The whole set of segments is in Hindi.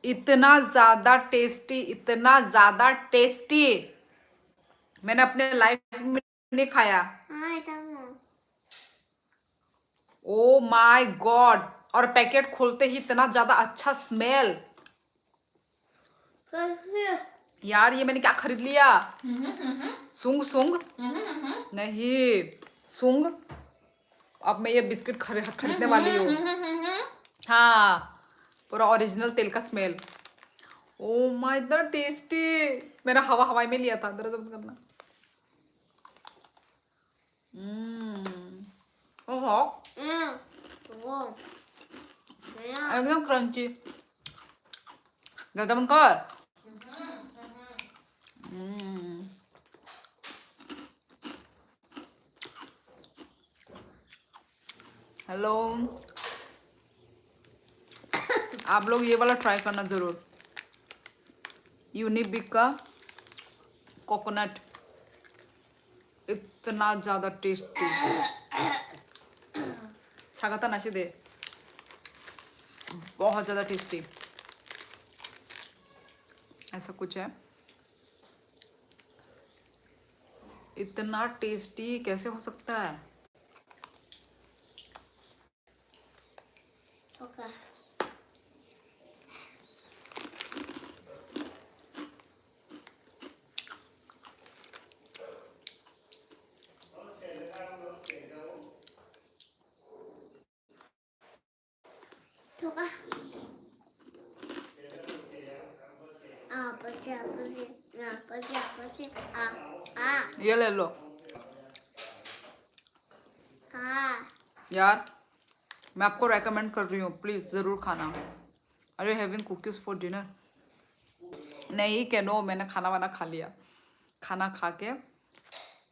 इतना ज्यादा टेस्टी, इतना ज्यादा टेस्टी मैंने अपने लाइफ में नहीं खाया। ओ माय गॉड, और पैकेट खोलते ही इतना ज्यादा अच्छा स्मेल। यार ये मैंने क्या खरीद लिया? सूंग सूंग नहीं, सूंग। अब मैं ये बिस्किट खरीदने वाली हूँ। हाँ, पूरा ओरिजिनल तेल का स्मेल। ओ माय, इतना टेस्टी। मेरा हवा हवाई में लिया था, दरअसल करना। ओहो, एकदम क्रंची। गगन कर। हेलो, आप लोग ये वाला ट्राई करना जरूर, यूनिबिक का कोकोनट, इतना ज्यादा टेस्टी। सागाता नाशी दे, बहुत ज्यादा टेस्टी। ऐसा कुछ है, इतना टेस्टी कैसे हो सकता है? ये ले लो। यार मैं आपको रेकमेंड कर रही हूँ, प्लीज जरूर खाना। Are you having cookies for dinner? नहीं कैनो, मैंने खाना वाना खा लिया। खाना खा के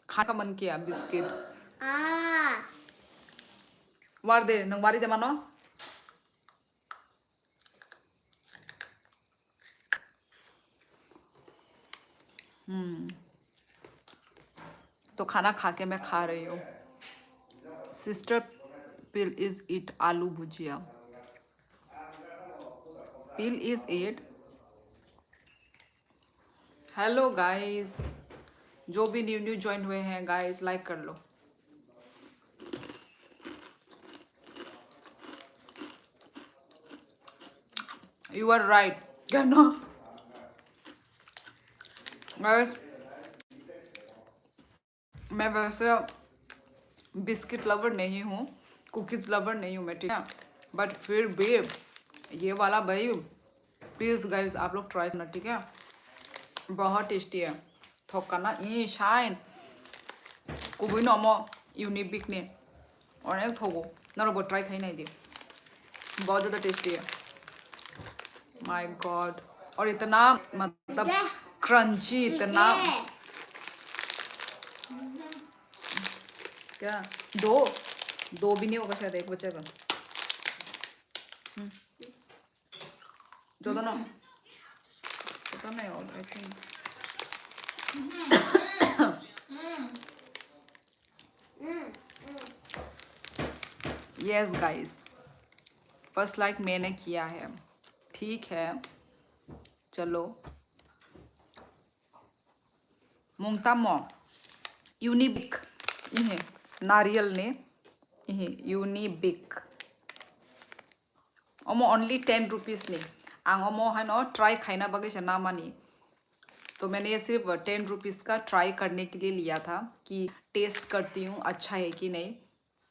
खाने का मन किया, बिस्किट वार दे नंगवारी दे मानो। तो खाना खा के मैं खा रही हूँ। सिस्टर पिल इज इट आलू भुजिया। पिल इज इट। हेलो गाइस, जो भी न्यू न्यू ज्वाइन हुए हैं गाइस, लाइक कर लो। यू आर राइट क्या नो गाइस, मैं वैसे बिस्किट लवर नहीं हूँ, कुकीज लवर नहीं हूँ मैं, ठीक है, बट फिर भी ये वाला भाई प्लीज गाइस आप लोग ट्राई करना, ठीक है, बहुत टेस्टी है। थोकाना ई शाइन कुबुई नोमो यूनिबिक ने और एक थोगो नरोबो ट्राई खाई नहीं दी, बहुत ज़्यादा टेस्टी है। माय गॉड, और इतना मतलब क्रंची, इतना क्या, दो दो भी नहीं होगा शायद, एक बचेगा। जो दोनों पता नहीं होगा I think. Yes guys, first like मैंने किया है, ठीक है, चलो। मुंगतामो यूनिबिक इहे नारियल ने इहे यूनिबिक अमो ओनली 10 रुपीज़ ने आंग अमो है नो ट्राई खाइना बगे ना मानी, तो मैंने ये सिर्फ 10 रुपीज़ का ट्राई करने के लिए लिया था कि टेस्ट करती हूँ अच्छा है कि नहीं,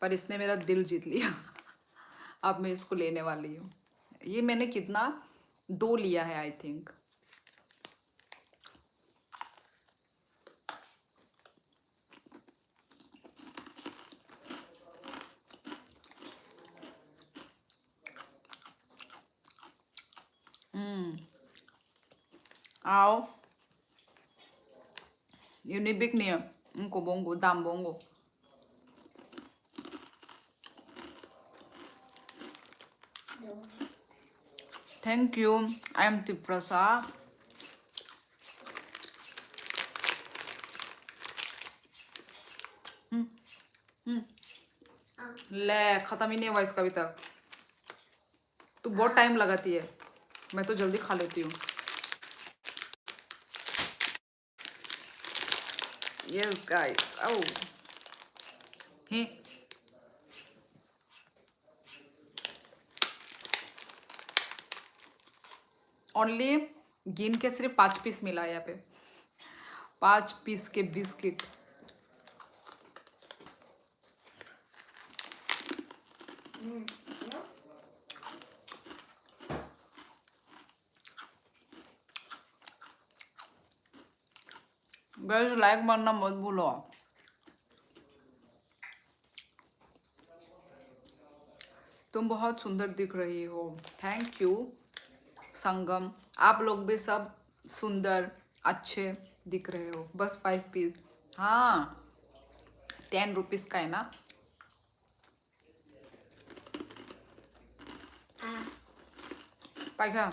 पर इसने मेरा दिल जीत लिया। अब मैं इसको लेने वाली हूँ। ये मैंने कितना, 2 लिया है आई थिंक। आओ यूनिबिक नहीं है, इनको बोंगो दाम बोंगो। Thank you, I am Tiprasa. ले खत्म ही नहीं हुआ इसका अभी तक, तू बहुत टाइम लगाती है। मैं तो जल्दी खा लेती हूँ। Yes guys. ओ हे ओनली गिन के सिर्फ 5 पीस मिला है यहाँ पे, 5 पीस के बिस्किट। गाइस लाइक मारना मत भूलो। तुम बहुत सुंदर दिख रही हो। थैंक यू संगम। आप लोग भी सब सुंदर अच्छे दिख रहे हो। बस 5 पीस। हाँ 10 रुपीज का है ना। पाइखा।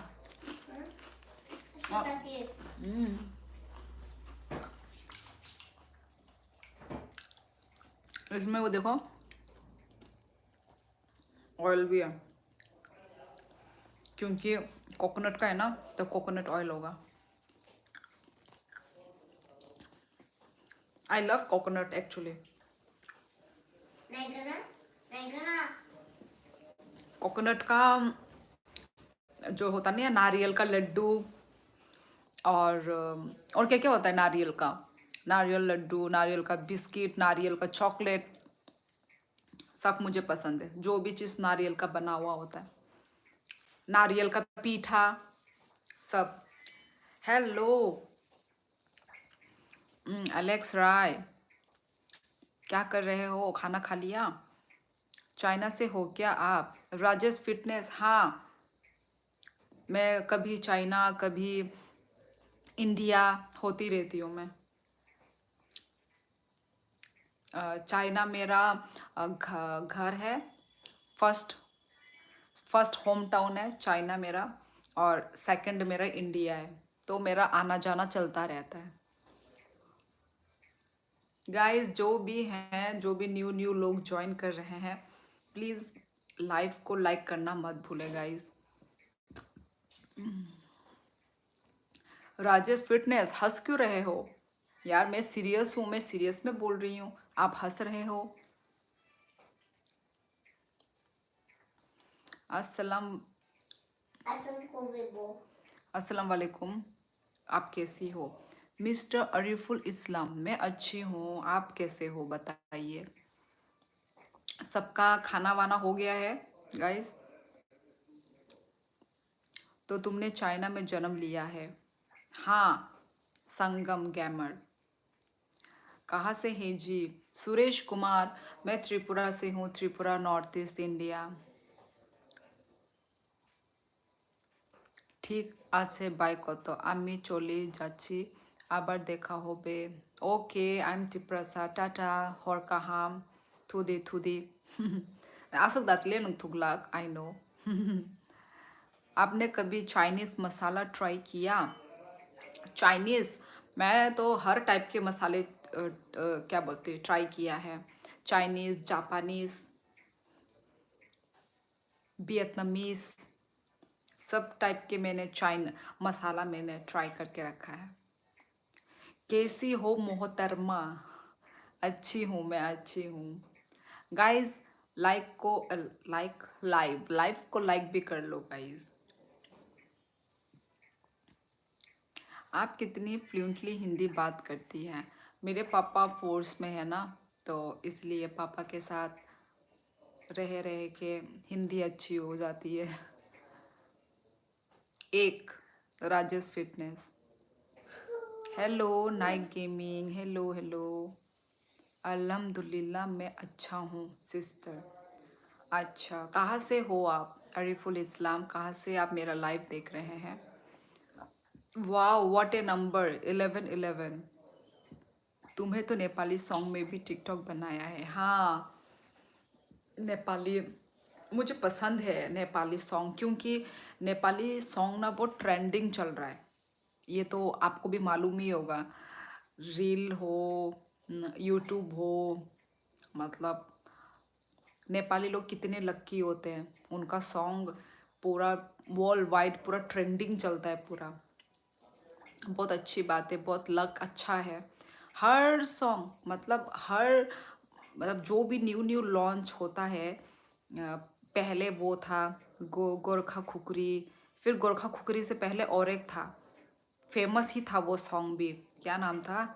इसमें वो देखो ऑयल भी है, क्योंकि कोकोनट का है ना, तो कोकोनट ऑयल होगा। I love coconut actually. Coconut का जो होता नहीं है, नारियल का लड्डू और क्या क्या होता है नारियल का, नारियल लड्डू, नारियल का बिस्किट, नारियल का चॉकलेट, सब मुझे पसंद है। जो भी चीज़ नारियल का बना हुआ होता है, नारियल का पीठा, सब। हेलो एलेक्स राय, क्या कर रहे हो? खाना खा लिया? चाइना से हो क्या आप? राजेश फिटनेस, हाँ मैं कभी चाइना कभी इंडिया होती रहती हूँ मैं। चाइना मेरा घर है, फर्स्ट फर्स्ट होम टाउन है चाइना मेरा, और सेकंड मेरा इंडिया है, तो मेरा आना जाना चलता रहता है। गाइस जो भी हैं, जो भी न्यू न्यू लोग ज्वाइन कर रहे हैं, प्लीज़ लाइव को लाइक करना मत भूलें गाइस। राजेश फिटनेस, हंस क्यों रहे हो यार? मैं सीरियस हूँ, मैं सीरियस में बोल रही हूँ, आप हंस रहे हो। अस्सलाम अस्सलाम वालेकुम। आप कैसी हो? मिस्टर अरीफुल इस्लाम, मैं अच्छी हूँ, आप कैसे हो बताइए। सबका खाना वाना हो गया है गाइस? तो तुमने चाइना में जन्म लिया है? हाँ संगम गैमर। कहाँ से हैं जी? सुरेश कुमार, मैं त्रिपुरा से हूँ, त्रिपुरा नॉर्थ ईस्ट इंडिया। ঠিক আছে বাই কত, আমি চলে যাচ্ছি, আবার দেখা হবে। ওকে আই এম টিপ্রাসা, টাটা হরকাহাম, থুদি থুदी। asal datle nung thuglak, I know. आपने कभी चाइनीज मसाला ट्राई किया? चाइनीज, मैं तो हर टाइप के मसाले क्या बोलते ट्राई किया है। चाइनीज, जापानीज, वियतनामीज, सब टाइप के मैंने चाइन मसाला मैंने ट्राई करके रखा है। कैसी हो मोहतरमा? अच्छी हूँ, मैं अच्छी हूँ। गाइस लाइक को लाइक लाइव को लाइक भी कर लो गाइस। आप कितनी फ्लुएंटली हिंदी बात करती हैं? मेरे पापा फोर्स में है ना, तो इसलिए पापा के साथ रह रह के हिंदी अच्छी हो जाती है। एक Rajesh fitness, hello night gaming, hello hello. अल्हम्दुलिल्लाह मैं अच्छा हूँ सिस्टर। अच्छा कहाँ से हो आप? अरीफुल इस्लाम, कहाँ से आप मेरा लाइव देख रहे हैं? वाह व्हाट ए नंबर, 1111। तुम्हें तो नेपाली सॉन्ग में भी टिकटॉक बनाया है। हाँ नेपाली मुझे पसंद है, नेपाली सॉन्ग, क्योंकि नेपाली सॉन्ग ना बहुत ट्रेंडिंग चल रहा है। ये तो आपको भी मालूम ही होगा, रील हो, यूट्यूब हो, मतलब नेपाली लोग कितने लक्की होते हैं, उनका सॉन्ग पूरा वर्ल्ड वाइड पूरा ट्रेंडिंग चलता है पूरा। बहुत अच्छी बात है, बहुत लक अच्छा है। हर सॉन्ग मतलब जो भी न्यू न्यू लॉन्च होता है, पहले वो था गोरखा खुकरी, फिर गोरखा खुकरी से पहले और एक था, फेमस ही था वो सॉन्ग भी, क्या नाम था,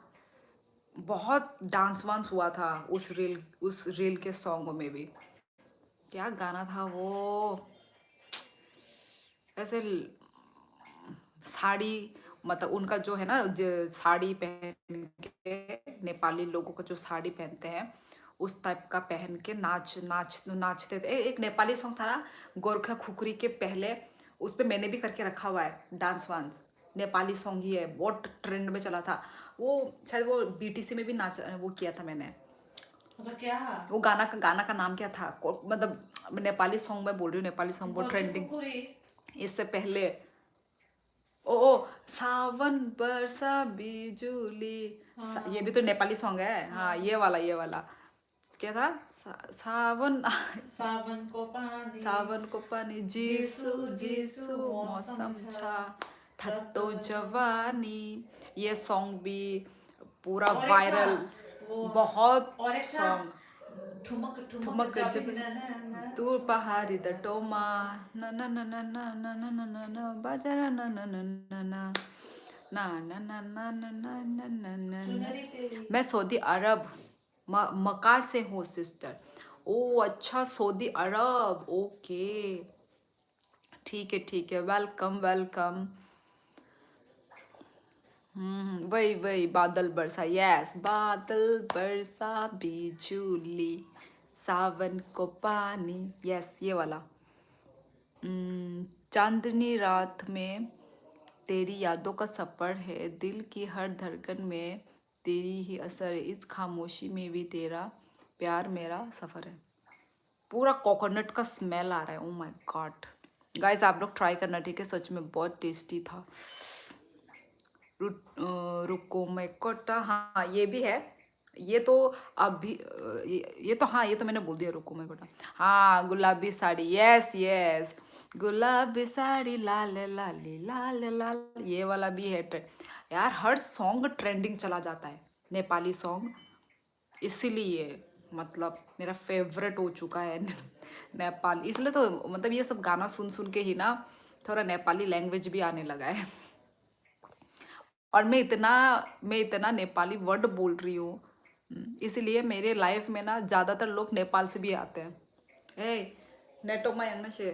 बहुत डांस वांस हुआ था उस रील के सॉन्ग में भी। क्या गाना था वो, ऐसे साड़ी, मतलब उनका जो है ना, जो साड़ी पहन के, नेपाली लोगों को जो साड़ी पहनते हैं उस टाइप का पहन के नाचते थे। एक नेपाली सॉन्ग था ना गोरखा खुकरी के पहले, उस पे मैंने भी करके रखा हुआ है डांस वांस, नेपाली सॉन्ग ही है, बहुत ट्रेंड में चला था वो। शायद वो बीटीसी में भी नाच वो किया था मैंने। मतलब क्या वो गाना का नाम क्या था, मतलब नेपाली सॉन्ग में बोल रही हूँ, नेपाली सॉन्ग बहुत ट्रेंडिंग इससे पहले। ओ सावन बरसा बिजुली, ये भी तो नेपाली सॉन्ग है। हाँ ये वाला क्या था, सावन सावन को पानी जिसु जिसु मौसम छा थत्तो जवानी, ये सॉन्ग भी पूरा वायरल, बहुत सॉन्ग। ठुमक जब तू पहाड़ी द टोमा न न न न न न न न न न बाजारा न न न न न ना ना ना ना ना ना ना ना ना ना। मैं सऊदी अरब मक्का से हूँ सिस्टर। ओ अच्छा, सऊदी अरब, ओके, ठीक है, वेलकम वेलकम। वही वही बादल बरसा, यस बादल बरसा बिजुली सावन को पानी, यस ये वाला। चांदनी रात में तेरी यादों का सफ़र है, दिल की हर धड़कन में तेरी ही असर है, इस खामोशी में भी तेरा प्यार मेरा सफ़र है। पूरा कोकोनट का स्मेल आ रहा है, ओ माय गॉड। गाइस आप लोग ट्राई करना, ठीक है, सच में बहुत टेस्टी था। रुको मैं कोटा, हाँ ये भी है, ये तो अभी ये तो, हाँ ये तो मैंने बोल दिया, रुको मैं कोटा। हाँ गुलाबी साड़ी, यस यस, गुलाबी साड़ी लाल लाली लाल लाल, ये वाला भी है यार, हर सॉन्ग ट्रेंडिंग चला जाता है नेपाली सॉन्ग, इसीलिए मतलब मेरा फेवरेट हो चुका है नेपाल, इसलिए तो मतलब ये सब गाना सुन सुन के ही ना थोड़ा नेपाली लैंग्वेज भी आने लगा है। और मैं इतना नेपाली वर्ड बोल रही हूँ, इसलिए मेरे लाइफ में ना ज़्यादातर लोग नेपाल से भी आते हैं। ए नेटो में यंग शे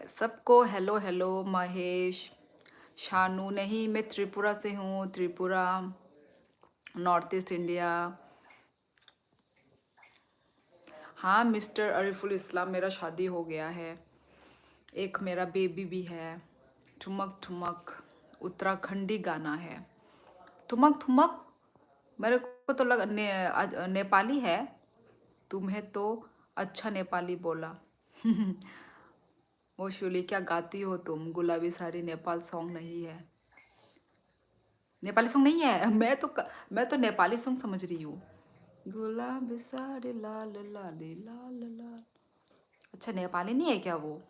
सबको हेलो हेलो, महेश, शानू, नहीं मैं त्रिपुरा से हूँ, त्रिपुरा, नॉर्थ ईस्ट इंडिया। हाँ मिस्टर अरिफुल इस्लाम, मेरा शादी हो गया है, एक मेरा बेबी भी है। ठुमक ठुमक उत्तराखंडी गाना है, ठुमक ठुमक, मेरे को तो लगा नेपाली है, तुम्हें तो अच्छा नेपाली बोला। वो शुली क्या गाती हो तुम, गुलाबी साड़ी नेपाल सॉन्ग नहीं है, नेपाली सॉन्ग नहीं है, मैं तो नेपाली सॉन्ग समझ रही हूँ, गुलाबी साड़ी लाल लाल लाल लाल। अच्छा नेपाली नहीं है क्या वो,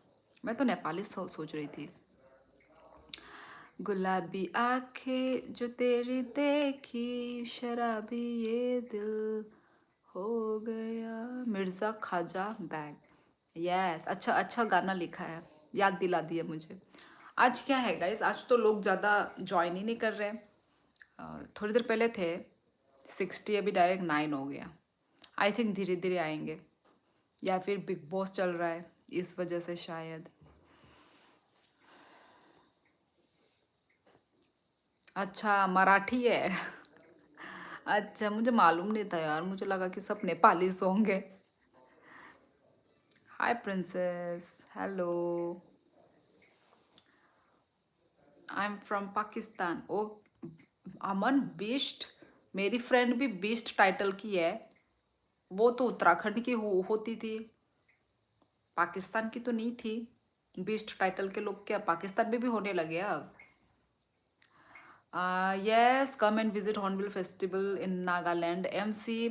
मैं तो नेपाली सोच रही थी। गुलाबी आंखें जो तेरी देखी, शराबी ये दिल हो गया, मिर्ज़ा खाजा बैग, यस अच्छा अच्छा गाना लिखा है, याद दिला दिया मुझे। आज क्या है गाइस, आज तो लोग ज़्यादा ज्वाइन ही नहीं कर रहे हैं, थोड़ी देर पहले थे 60, अभी डायरेक्ट 9 हो गया। आई थिंक धीरे धीरे आएंगे, या फिर बिग बॉस चल रहा है इस वजह से शायद। अच्छा मराठी है। अच्छा मुझे मालूम नहीं था यार, मुझे लगा कि सब नेपाली सॉन्ग है। Hi princess, hello, I am from Pakistan. ओ अमन बिस्ट, मेरी फ्रेंड भी बिस्ट टाइटल की है, वो तो उत्तराखंड की होती थी, पाकिस्तान की तो नहीं थी। बिस्ट टाइटल के लोग क्या पाकिस्तान में भी होने लगे अब। Yes come and visit hornbill festival in Nagaland, MC,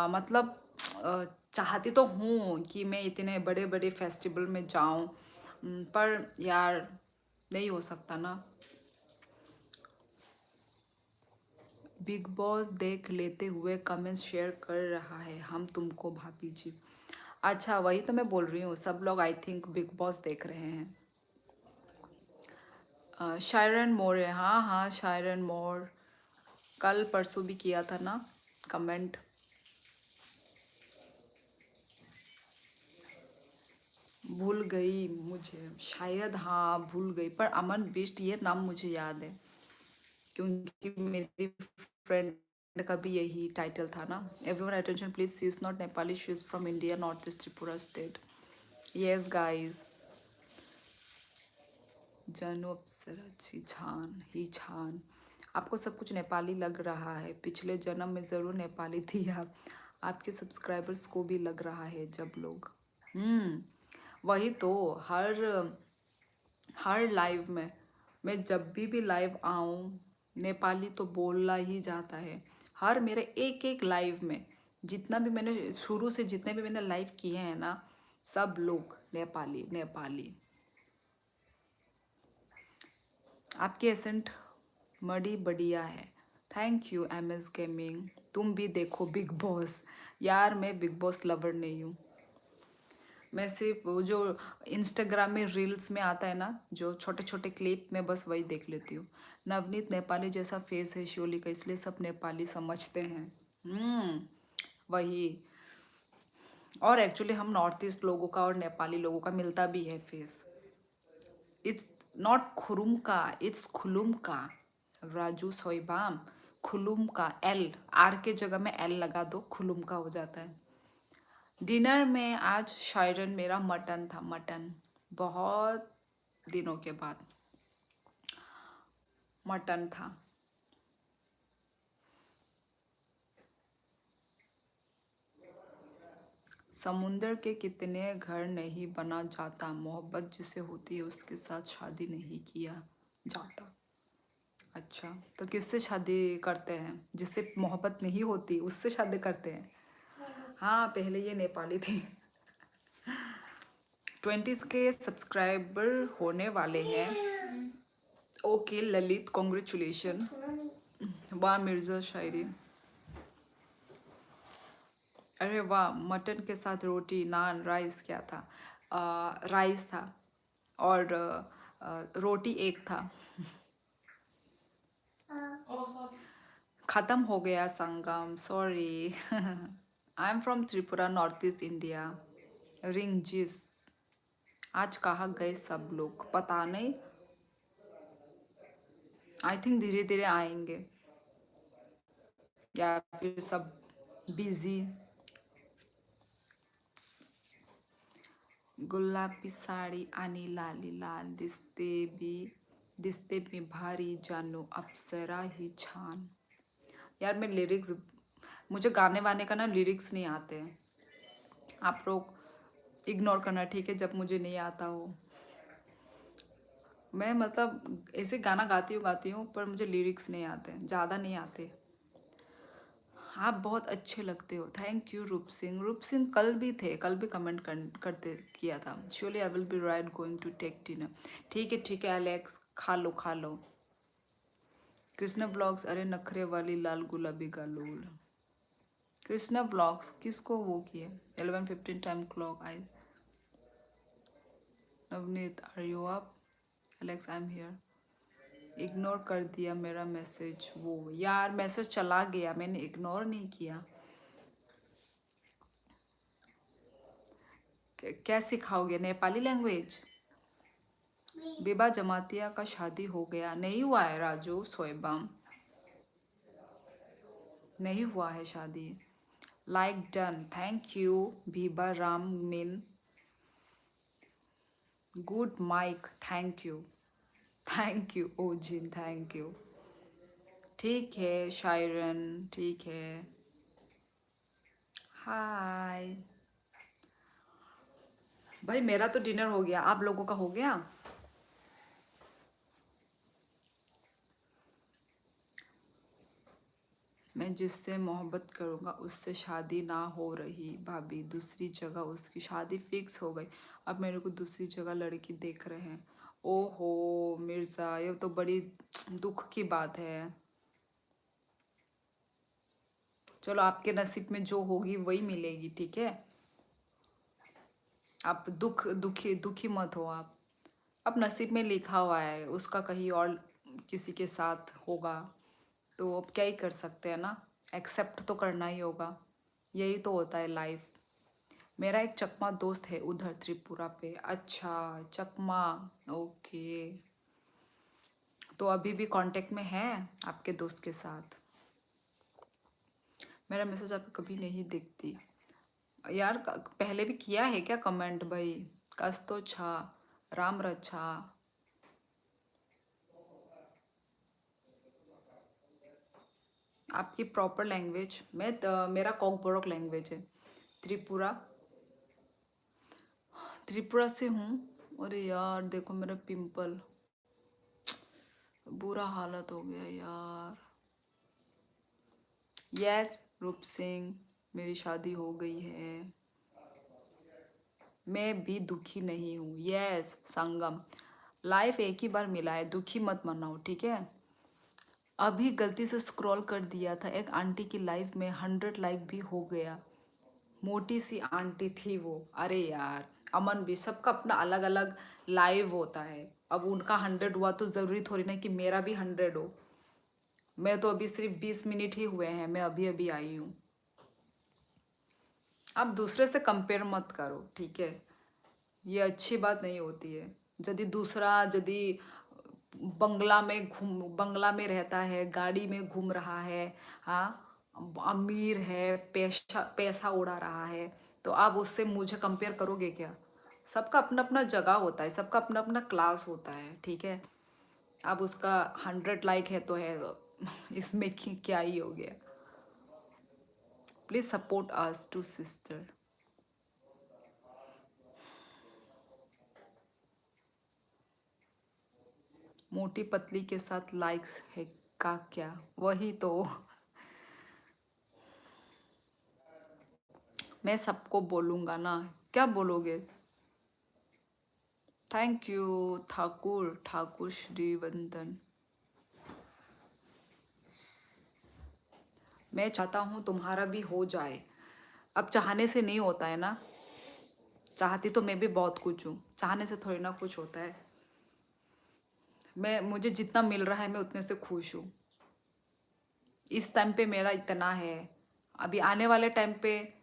मतलब चाहती तो हूँ कि मैं इतने बड़े बड़े फेस्टिवल में जाऊँ, पर यार नहीं हो सकता ना। बिग बॉस देख लेते हुए कमेंट्स शेयर कर रहा है हम तुमको भाभी जी। अच्छा, वही तो मैं बोल रही हूँ, सब लोग आई थिंक बिग बॉस देख रहे हैं। शायरन मोर है, हाँ हाँ शायरन मोर, कल परसों भी किया था ना कमेंट। भूल गई मुझे शायद, हाँ भूल गई, पर अमन बिष्ट ये नाम मुझे याद है क्योंकि मेरी फ्रेंड का भी यही टाइटल था ना। Everyone attention please, she is not Nepali, she is from India, north east Tripura state. Yes guys. जनु अप्सरा छी छान ही छान, आपको सब कुछ नेपाली लग रहा है, पिछले जन्म में ज़रूर नेपाली थी आप। आपके सब्सक्राइबर्स को भी लग रहा है जब लोग, वही तो, हर लाइव में, मैं जब भी लाइव आऊँ नेपाली तो बोलना ही जाता है। हर मेरे एक एक लाइव में, जितना भी मैंने शुरू से जितने भी मैंने लाइव किए हैं ना, सब लोग नेपाली नेपाली। आपकी एसेंट मड़ी बढ़िया है, thank you M S gaming. तुम भी देखो बिग बॉस। यार मैं बिग बॉस लवर नहीं हूँ, मैं सिर्फ वो जो इंस्टाग्राम में रील्स में आता है ना, जो छोटे छोटे क्लिप में, बस वही देख लेती हूँ। नवनीत नेपाली जैसा फेस है शिवली का, इसलिए सब नेपाली समझते हैं। वही। और एक्चुअली हम नॉर्थ ईस्ट लोगों का और नेपाली लोगों का मिलता भी है फेस। इट्स नॉट खुरुम का, इट्स खुलुम का। राजू सोइबाम, खुलुम का, एल आर के जगह में एल लगा दो, खुलुम का हो जाता है। डिनर में आज शायरन मेरा मटन था, मटन, बहुत दिनों के बाद मटन था। समुंदर के कितने घर नहीं बना जाता, मोहब्बत जिसे होती है उसके साथ शादी नहीं किया जाता। अच्छा, तो किससे शादी करते हैं? जिससे मोहब्बत नहीं होती उससे शादी करते हैं। हाँ पहले ये नेपाली थी। 20 के सब्सक्राइबर होने वाले हैं। Okay Lalit, congratulation. वाह मिर्ज़ा शायरी, अरे वाह। मटन के साथ रोटी, नान, राइस क्या था? राइस था और रोटी एक था। ख़त्म हो गया Sangam, sorry. I am from Tripura, north east India. रिंगजिस, आज कहाँ गए सब लोग पता नहीं, आई थिंक धीरे धीरे आएंगे या फिर सब बिजी। गुलाबी साडी आणि लाली लाल दिसते मी भारी, जानू अप्सरा ही छान। यार मैं लिरिक्स, मुझे गाने वाने का ना लिरिक्स नहीं आते हैं, आप लोग इग्नोर करना ठीक है जब मुझे नहीं आता हो। मैं मतलब ऐसे गाना गाती हूँ पर मुझे लिरिक्स नहीं आते, ज़्यादा नहीं आते। आप बहुत अच्छे लगते हो, थैंक यू रूप सिंह। रूप सिंह कल भी थे, कल भी कमेंट करते किया था। Surely I will be right going to take dinner. ठीक है एलेक्स, खा लो खा लो। कृष्णा ब्लॉग्स, अरे नखरे वाली लाल गुलाबी गालोल। कृष्णा ब्लॉग्स किसको वो किए? 11:15 time clock I. Navneet are you up? Alex I am here. Ignore कर दिया मेरा मैसेज। वो यार मैसेज चला गया, मैंने इग्नोर नहीं किया। क्या सिखाओगे नेपाली लैंग्वेज? बिबा जमातिया का शादी हो गया? नहीं हुआ है राजू सोएबम, नहीं हुआ है शादी। लाइक डन, थैंक यू बीबा राम मिन। गुड माइक, थैंक यू ओजिन, थैंक यू। ठीक है शायरन, ठीक है। हाय भाई, मेरा तो डिनर हो गया, आप लोगों का हो गया? मैं मैं जिससे मोहब्बत करूँगा उससे शादी ना हो रही भाभी, दूसरी जगह उसकी शादी फिक्स हो गई, अब मेरे को दूसरी जगह लड़की देख रहे हैं। ओहो मिर्ज़ा, ये तो बड़ी दुख की बात है। चलो आपके नसीब में जो होगी वही मिलेगी, ठीक है। आप दुखी दुखी मत हो आप। अब नसीब में लिखा हुआ है, उसका कहीं और किसी के साथ होगा, तो अब क्या ही कर सकते हैं ना, एक्सेप्ट तो करना ही होगा। यही तो होता है लाइफ। मेरा एक चकमा दोस्त है उधर त्रिपुरा पे। अच्छा चकमा, ओके। तो अभी भी कांटेक्ट में है आपके दोस्त के साथ? मेरा मैसेज आप कभी नहीं देखती यार, पहले भी किया है क्या कमेंट भाई? कस तो छा, राम रक्षा। आपकी प्रॉपर लैंग्वेज? मेरा कॉकबोरोक लैंग्वेज है। त्रिपुरा, त्रिपुरा से हूँ। अरे यार देखो मेरा पिंपल, बुरा हालत हो गया यार। यस रूप सिंह, मेरी शादी हो गई है, मैं भी दुखी नहीं हूँ। यस संगम, लाइफ एक ही बार मिला है, दुखी मत मनाओ, ठीक है। अभी गलती से स्क्रॉल कर दिया था, एक आंटी की लाइफ में 100 लाइक भी हो गया। मोटी सी आंटी थी वो। अरे यार अमन भी, सबका अपना अलग अलग लाइव होता है। अब उनका 100 हुआ तो ज़रूरी थोड़ी ना कि मेरा भी 100 हो। मैं तो अभी सिर्फ 20 मिनट ही हुए हैं, मैं अभी अभी आई हूँ। आप दूसरे से कंपेयर मत करो, ठीक है। ये अच्छी बात नहीं होती है। यदि दूसरा यदि बंगला में रहता है, गाड़ी में घूम रहा है, हाँ, अमीर है, पैसा पैसा उड़ा रहा है, तो आप उससे मुझे कंपेयर करोगे क्या? सबका अपना अपना जगह होता है, सबका अपना अपना क्लास होता है, ठीक है। अब उसका 100 लाइक है तो है, इसमें क्या ही हो गया। Please support us to sister. मोटी पतली के साथ लाइक्स है का क्या? वही तो। मैं सबको बोलूँगा ना, क्या बोलोगे? Thank you Thakur, Thakur Shrivandan. मैं चाहता हूँ तुम्हारा भी हो जाए। अब चाहने से नहीं होता है ना, चाहती तो मैं भी बहुत कुछ हूँ, चाहने से थोड़ी ना कुछ होता है। मुझे जितना मिल रहा है मैं उतने से खुश हूँ। इस टाइम पे मेरा इतना है, अभी आने वाले टाइम पे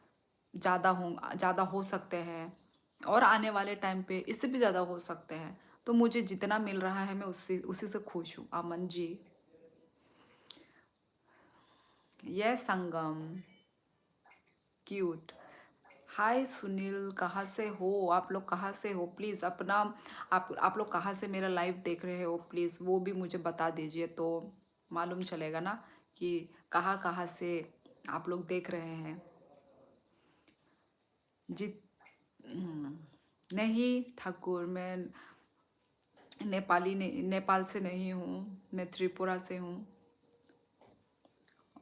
ज़्यादा हो सकते हैं, और आने वाले टाइम पे इससे भी ज़्यादा हो सकते हैं। तो मुझे जितना मिल रहा है मैं उसी उसी से खुश हूँ। अमन जी, यह संगम क्यूट। हाय सुनील, कहाँ से हो आप लोग? कहाँ से हो प्लीज़ अपना, आप लोग कहाँ से मेरा लाइव देख रहे हो, प्लीज़ वो भी मुझे बता दीजिए, तो मालूम चलेगा ना कि कहाँ कहाँ से आप लोग देख रहे हैं। जी नहीं ठाकुर, मैं नेपाल से नहीं हूँ, मैं त्रिपुरा से हूँ।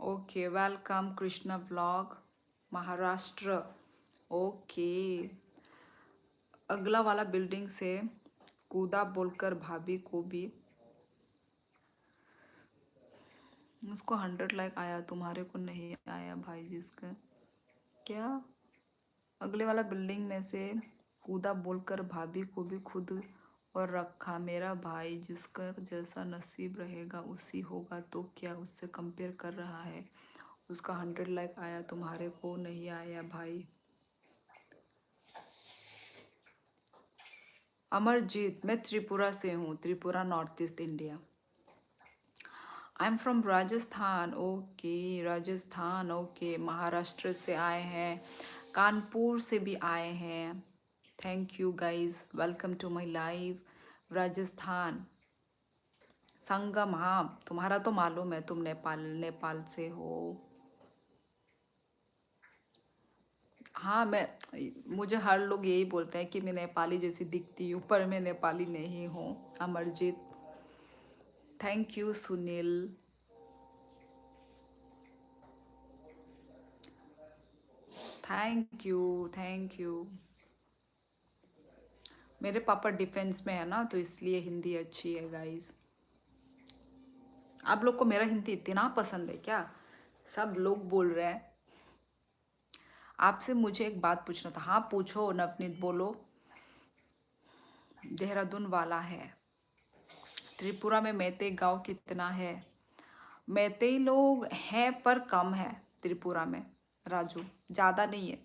Okay welcome Krishna blog Maharashtra. Okay, अगला वाला बिल्डिंग से कूदा बोलकर भाभी को भी। उसको 100 लाइक आया, तुम्हारे को नहीं आया भाई जिसका। क्या? अगले वाला बिल्डिंग में से कूदा बोलकर भाभी को भी खुद और रखा। मेरा भाई जिसका जैसा नसीब रहेगा उसी होगा, तो क्या उससे कंपेयर कर रहा है? उसका 100 लाइक आया, तुम्हारे को नहीं आया भाई। अमरजीत, मैं त्रिपुरा से हूँ, Tripura north east India. I am from Rajasthan. Okay Rajasthan, okay. Maharashtra से आए हैं, कानपुर से भी आए हैं। Thank you guys, welcome to my live. Rajasthan Sangam, हाँ तुम्हारा तो मालूम है, तुम नेपाल से हो। हाँ मुझे हर लोग यही बोलते हैं कि मैं नेपाली जैसी दिखती हूँ, पर मैं नेपाली नहीं हूँ। Amarjeet, thank you Sunil. Thank you, thank you. मेरे पापा डिफेंस में है ना, तो इसलिए हिंदी अच्छी है गाइस। आप लोग को मेरा हिंदी इतना पसंद है क्या? सब लोग बोल रहे हैं। आपसे मुझे एक बात पूछना था। हाँ पूछो नवनीत, बोलो। देहरादून वाला है। त्रिपुरा में मैते गांव कितना है? मैते लोग हैं पर कम है त्रिपुरा में राजू, ज़्यादा नहीं है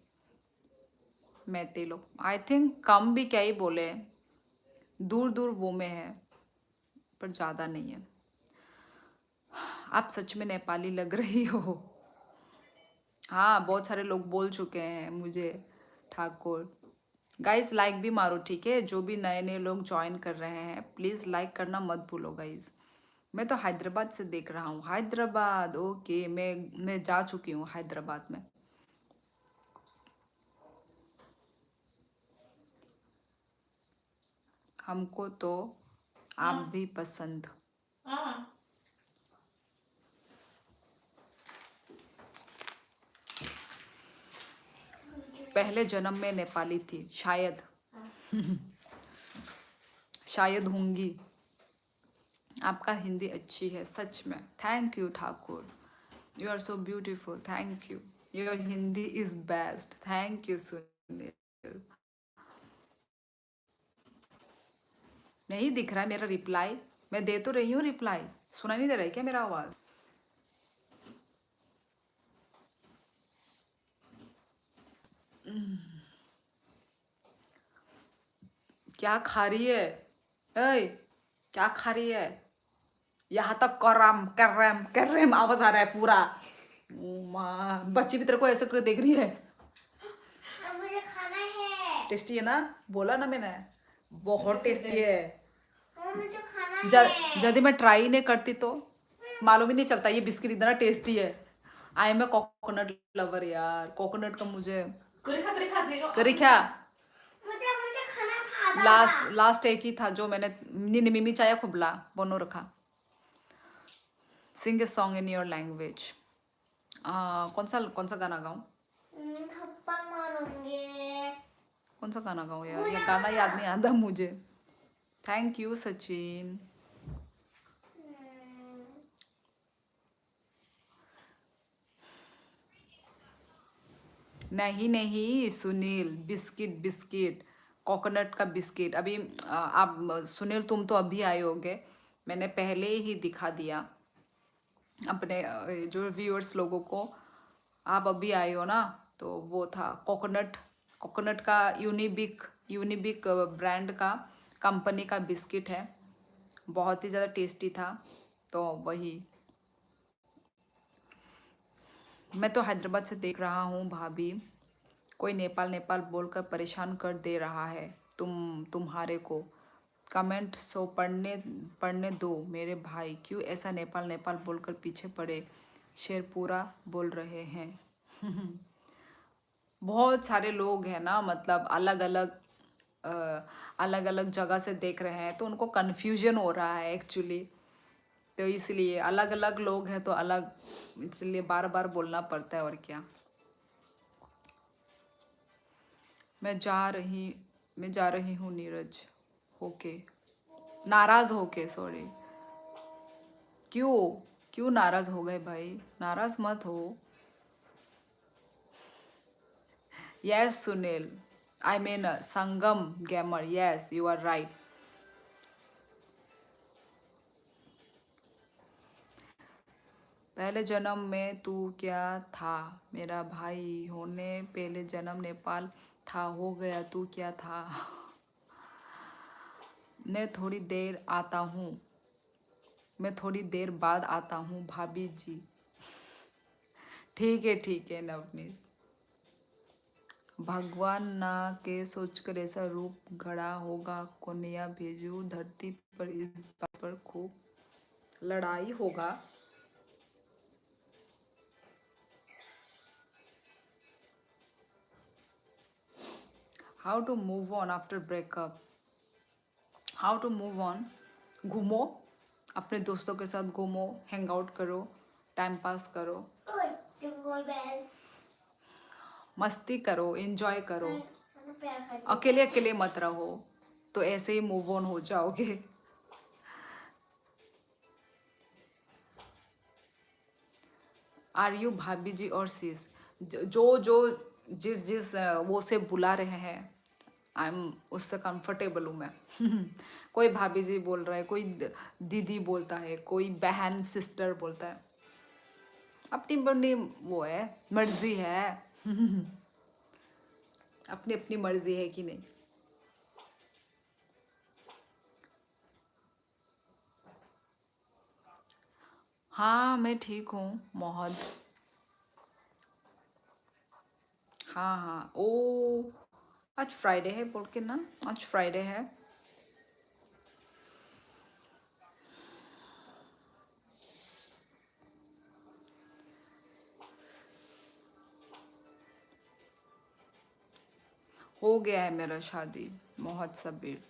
मैते लोग। आई थिंक कम भी क्या ही बोले, दूर दूर वो में है, पर ज़्यादा नहीं है। आप सच में नेपाली लग रही हो। हाँ बहुत सारे लोग बोल चुके हैं मुझे ठाकुर। गाइस लाइक भी मारो ठीक है, जो भी नए नए लोग ज्वाइन कर रहे हैं प्लीज़ लाइक करना मत भूलो गाइस। मैं तो हैदराबाद से देख रहा हूँ। हैदराबाद, ओके। मैं जा चुकी हूँ हैदराबाद में। हमको तो आप भी पसंद। पहले जन्म में नेपाली थी शायद। शायद होंगी। आपका हिंदी अच्छी है सच में। Thank you Thakur, you are so beautiful, thank you. Your Hindi is best, thank you Sunil. नहीं दिख रहा है मेरा रिप्लाई? मैं दे तो रही हूँ रिप्लाई, सुना नहीं दे रहा है क्या मेरा आवाज? क्या खा रही है? ऐ क्या खा रही है? यहाँ तक करम करम करम आवाज आ रहा है पूरा। ओ माँ, बच्ची भी तेरे को ऐसे कर देख रही है। अब मुझे खाना है। टेस्टी है ना? बोला ना मैंने, बहुत टेस्टी है। मुझे खाना है। यदि मैं ट्राई नहीं करती तो मालूम ही नहीं चलता ये बिस्किट इतना टेस्टी है। I am a coconut lover यार, कोकोनट का मुझे करी क्या। मुझे मुझे खाना था आधा लास्ट लास्ट एक ही था जो मैंने निन्नी मिमी चाया खुबला बोनो रखा। Sing a song in your language. कौन सा गाना गाऊं? थप्पड़ मारूंगी। कौन सा गाना गाऊं यार, ये गाना याद नहीं आता मुझे। Thank you Sachin. नहीं नहीं सुनील, बिस्किट बिस्किट, कोकोनट का बिस्किट। अभी आप सुनील तुम तो अभी आए होगे, मैंने पहले ही दिखा दिया अपने जो व्यूअर्स लोगों को। आप अभी आए हो ना, तो वो था कोकोनट। कोकोनट का यूनिबिक यूनिबिक ब्रांड का कंपनी का बिस्किट है, बहुत ही ज़्यादा टेस्टी था। तो वही। मैं तो हैदराबाद से देख रहा हूँ भाभी। कोई नेपाल नेपाल बोलकर परेशान कर दे रहा है तुम्हारे को। कमेंट सो पढ़ने पढ़ने दो मेरे भाई, क्यों ऐसा नेपाल नेपाल बोलकर पीछे पड़े शेर पूरा बोल रहे हैं। बहुत सारे लोग हैं ना, मतलब अलग अलग जगह से देख रहे हैं, तो उनको कन्फ्यूजन हो रहा है एक्चुअली। तो इसलिए अलग अलग लोग हैं तो अलग, इसलिए बार बार बोलना पड़ता है और क्या। मैं जा रही हूँ नीरज होके, नाराज होके, सॉरी। क्यों क्यों नाराज हो गए भाई? नाराज मत हो। Yes Sunil, I mean Sangam gamer, yes you are right. पहले जन्म में तू क्या था? मेरा भाई होने पहले जन्म नेपाल था, हो गया तू क्या था? मैं थोड़ी देर आता हूँ, मैं थोड़ी देर बाद आता हूँ भाभी जी। ठीक है नवनीत। भगवान ना के सोचकर ऐसा रूप गढ़ा होगा, कोनिया भेजू धरती पर, इस बात पर खूब लड़ाई होगा। How to move on after breakup? How to move on? घूमो, अपने दोस्तों के साथ घूमो, हैंग आउट करो, टाइम पास करो। ओए, जिंगल बेल। मस्ती करो, एंजॉय करो, खाना प्यार खाती अकेले अकेले मत रहो, तो ऐसे ही मूव ऑन हो जाओगे। आर यू भाभी जी और sis? जो जो जिस जिस वो से बुला रहे हैं, आई एम उससे कंफर्टेबल हूँ मैं। कोई भाभी जी बोल रहा है, कोई दीदी बोलता है, कोई बहन सिस्टर बोलता है, अपनी अपनी वो है, मर्जी है। अपनी अपनी मर्जी है कि नहीं। हाँ मैं ठीक हूँ मोहद। हाँ हाँ, ओ आज फ्राइडे है बोल के ना, आज फ्राइडे है। हो गया है मेरा शादी। मोहद सबीर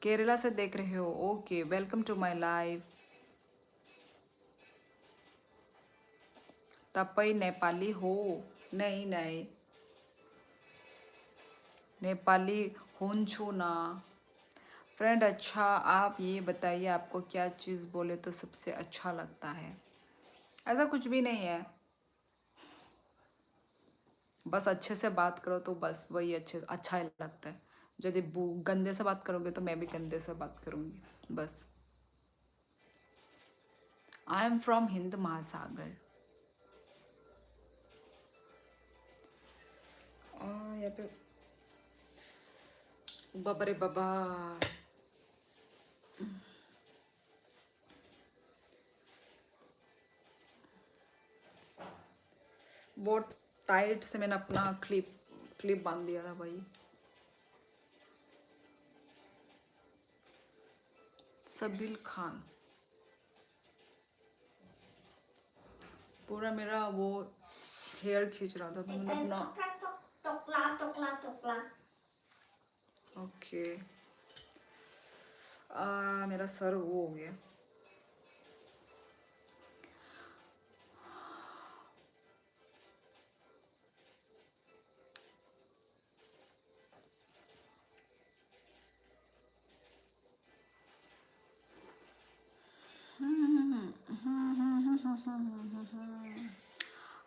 केरला से देख रहे हो, okay, welcome to my live. तपई नेपाली हो? नहीं नहीं, नेपाली हुन्छु ना फ्रेंड। अच्छा आप ये बताइए, आपको क्या चीज़ बोले तो सबसे अच्छा लगता है? ऐसा कुछ भी नहीं है, बस अच्छे से बात करो तो बस वही अच्छा ही लगता है। यदि गंदे से बात करोगे तो मैं भी गंदे से बात करूँगी बस। आई एम फ्रॉम हिंद महासागर। यहाँ पे बाबा रे बाबा, बहुत टाइट से मैंने अपना क्लिप क्लिप बांध दिया था भाई। सबील खान, पूरा मेरा वो हेयर खींच रहा था तो मैंने अपना, टोकला टोकला टोकला। ओके, मेरा सर वो हो गया।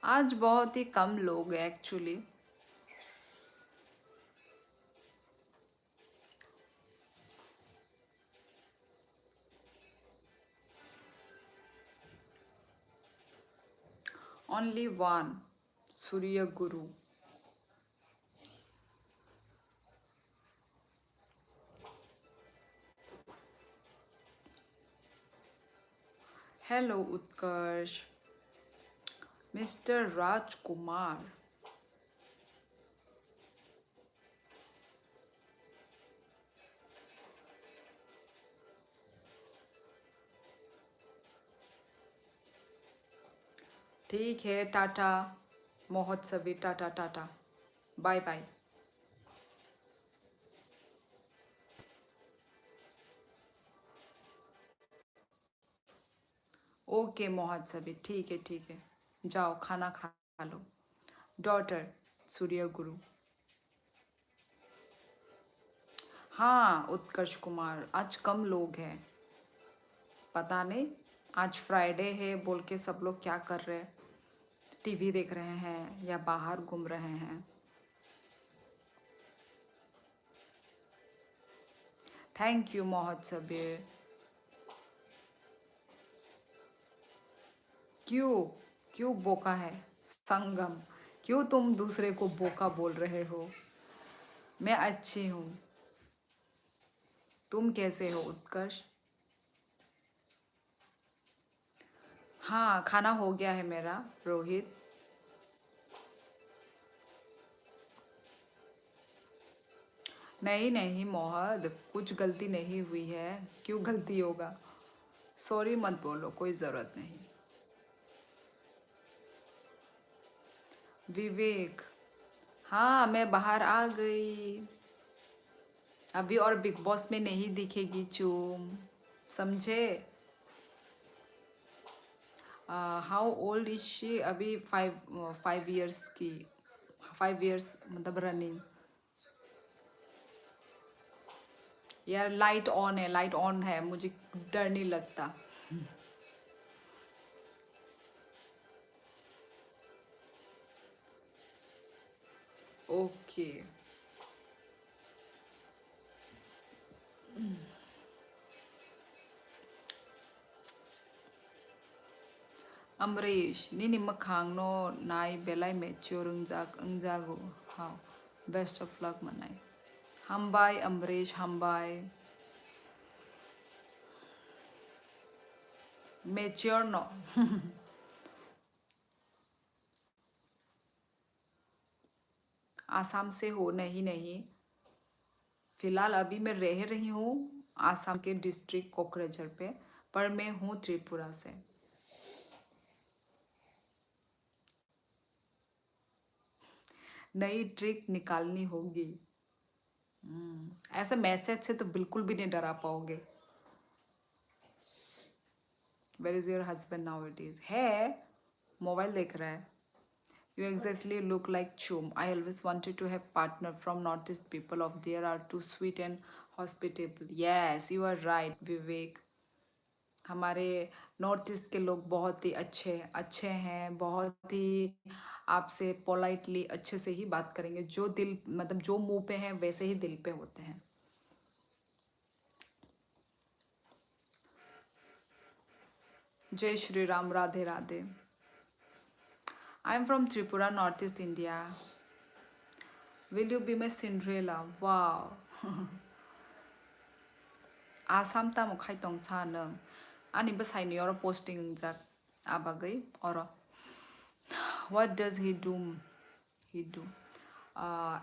आज बहुत ही कम लोग हैं actually. Only one, Surya Guru. Hello Utkarsh, mister Rajkumar. ठीक है, tata Mahotsavi, tata tata, bye bye. Okay Mahotsavi, ठीक है, जाओ खाना खा लो। डॉटर सूर्य गुरु। हाँ उत्कर्ष कुमार, आज कम लोग हैं, पता नहीं, आज फ्राइडे है बोल के सब लोग क्या कर रहे हैं, टीवी देख रहे हैं या बाहर घूम रहे हैं। थैंक यू महोत्सवी। क्यों क्यों बोका है संगम? क्यों तुम दूसरे को बोका बोल रहे हो? मैं अच्छी हूँ, तुम कैसे हो उत्कर्ष? हाँ खाना हो गया है मेरा रोहित। नहीं नहीं मोहद, कुछ गलती नहीं हुई है, क्यों गलती होगा? सॉरी मत बोलो, कोई ज़रूरत नहीं। विवेक, हाँ मैं बाहर आ गई अभी, और बिग बॉस में नहीं दिखेगी चूम, समझे? How old is she? अभी 5 इयर्स की, 5 इयर्स मतलब रनिंग। यार लाइट ऑन है, लाइट ऑन है, मुझे डर नहीं लगता। ओके। अमरीश निनी मखांगनो नाई बेलाई मेच्योर अंजागो हाउ बेस्ट ऑफ लक मनाई। हमबाय अमरीश हमबाय। Mature no. आसाम से हो? नहीं नहीं, फिलहाल अभी मैं रह रही हूँ आसाम के डिस्ट्रिक्ट कोकराझार पे, पर मैं हूँ त्रिपुरा से। नई ट्रिक निकालनी होगी। ऐसे मैसेज से तो बिल्कुल भी नहीं डरा पाओगे। Where is your husband now? It is है, मोबाइल देख रहा है। You exactly look like Chum. I always wanted to have partner from Northeast people of there are too sweet and hospitable. Yes, you are right, विवेक। हमारे नॉर्थ ईस्ट के लोग बहुत ही अच्छे अच्छे हैं, बहुत ही आपसे पोलाइटली अच्छे से ही बात करेंगे। जो दिल मतलब जो मुंह पे हैं वैसे ही दिल पे होते हैं। जय श्री राम, राधे राधे। आई am from Tripura, north east India. Will you be my Cinderella? वाह। आसाम तामु खाइतों सा नों आनी बसाइनी और पोस्टिंग जाक आबागै और what does he do? He do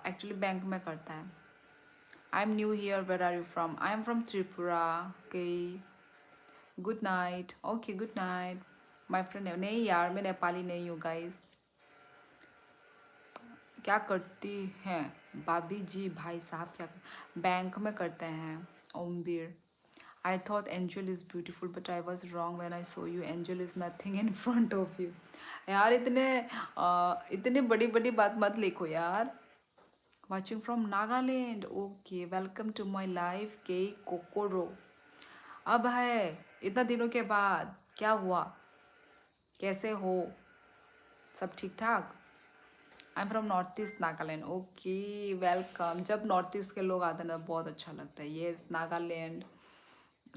actually bank में करता है। I am new here, where are you from? I am from Tripura. Okay, good night. Okay good night my friend. नहीं यार, मैं नेपाली नहीं हूँ गाइस। क्या करती हैं भाभी जी? भाई साहब क्या बैंक में करते हैं। Ombir. I thought Angel is beautiful, but I was wrong when I saw you. Angel is nothing in front of you. यार इतने बड़ी बड़ी बात मत लिखो यार। Watching from Nagaland. Okay, welcome to my life, Kei Kokoro. अब है इतना दिनों के बाद, क्या हुआ? कैसे हो? सब ठीक ठाक? I am from north east Nagaland. Okay welcome. जब नॉर्थ ईस्ट के लोग आते हैं ना बहुत अच्छा लगता है। Yes, Nagaland,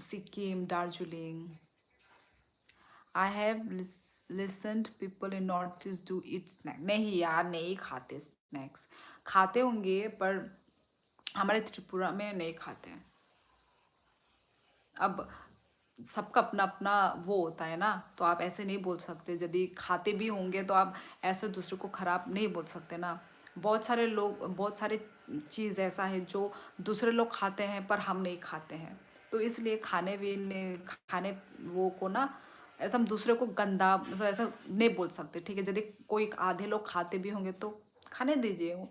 Sikkim, Darjeeling. I have listened people in north east do eat snack. नहीं यार, नहीं खाते स्नैक्स। खाते होंगे पर हमारे त्रिपुरा में नहीं खाते हैं। अब सबका अपना अपना वो होता है ना, तो आप ऐसे नहीं बोल सकते। यदि खाते भी होंगे तो आप ऐसे दूसरे को खराब नहीं बोल सकते ना। बहुत सारे लोग, बहुत सारे चीज़ ऐसा है जो दूसरे लोग खाते हैं पर हम नहीं खाते हैं, तो इसलिए खाने वो को ना ऐसा हम दूसरे को गंदा मतलब ऐसा नहीं बोल सकते। ठीक है, यदि कोई आधे लोग खाते भी होंगे तो खाने दीजिए।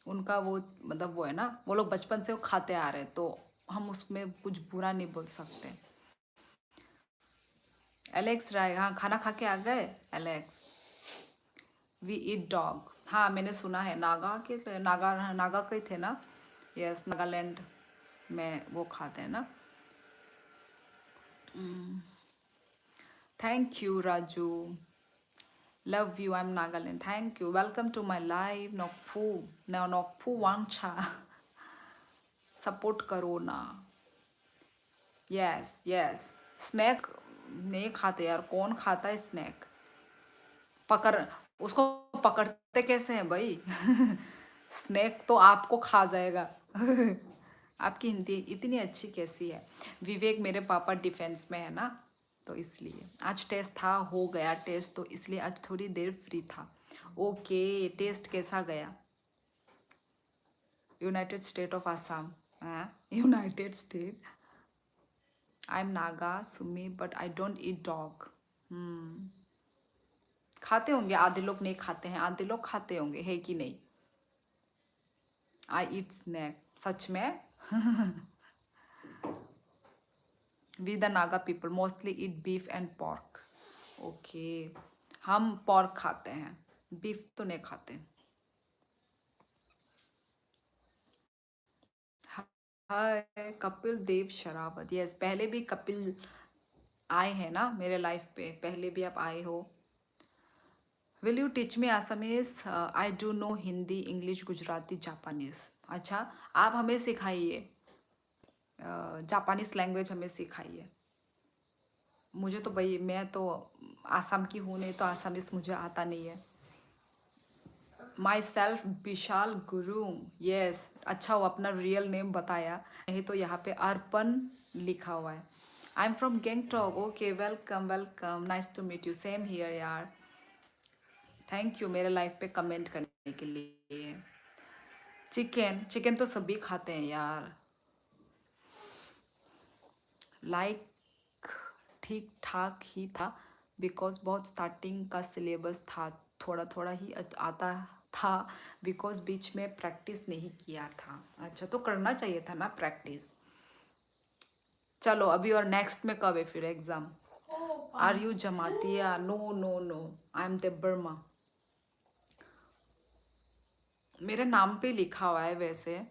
उनका वो मतलब वो है ना, वो लोग बचपन से वो खाते आ रहे हैं, तो हम उसमें कुछ बुरा नहीं बोल सकते। एलेक्स राय, हाँ खाना खा के आ गए एलेक्स। वी ईट डॉग, हाँ मैंने सुना है। नागा के थे ना। यस, नागालैंड में वो खाते हैं ना। Thank you Raju, love you, I am Nagaland. Thank you, welcome to my live नोकफू। नोकफू वांगछा। सपोर्ट करो ना। यस यस, स्नैक नहीं खाते यार, कौन खाता है स्नैक? पकड़, उसको पकड़ते कैसे हैं भाई? स्नैक तो आपको खा जाएगा। आपकी हिंदी इतनी अच्छी कैसी है? विवेक, मेरे पापा डिफेंस में है ना, तो इसलिए आज टेस्ट था, हो गया टेस्ट, तो इसलिए आज थोड़ी देर फ्री था। ओके, टेस्ट कैसा गया? United state of Assam. United state. I am Naga Sumi but I don't eat dog. खाते होंगे, आधे लोग नहीं खाते हैं, आधे लोग खाते होंगे, है कि नहीं? आई ईट स्नैक, सच में? We the Naga people mostly eat beef and pork. Okay, हम पॉर्क खाते हैं, बीफ तो नहीं खाते। हाय कपिल देव शरावत, यस पहले भी कपिल आए हैं ना मेरे लाइफ पे, पहले भी आप आए हो। Will you teach me Assamese? I do know Hindi, English, Gujarati, Japanese. अच्छा, आप हमें सिखाइए, जापानीज लैंग्वेज हमें सिखाइए। मुझे तो भाई, मैं तो आसाम की हूँ, नहीं तो आसामीज मुझे आता नहीं है। My self Vishal Guru, yes अच्छा वो अपना रियल नेम बताया, नहीं तो यहाँ पे अर्पण लिखा हुआ है। I am from Gangtok, okay welcome welcome, nice to meet you, same here यार। थैंक यू मेरे लाइफ पे कमेंट करने के लिए। चिकन, चिकन तो सभी खाते हैं यार। लाइक ठीक ठाक ही था, बिकॉज बहुत स्टार्टिंग का सिलेबस था, थोड़ा थोड़ा ही आता था, बिकॉज बीच में प्रैक्टिस नहीं किया था। अच्छा, तो करना चाहिए था ना प्रैक्टिस। चलो अभी, और नेक्स्ट में कब है फिर exam? Are you Jamatia? No no no, I am Debbarma. मेरे नाम पे लिखा हुआ है वैसे,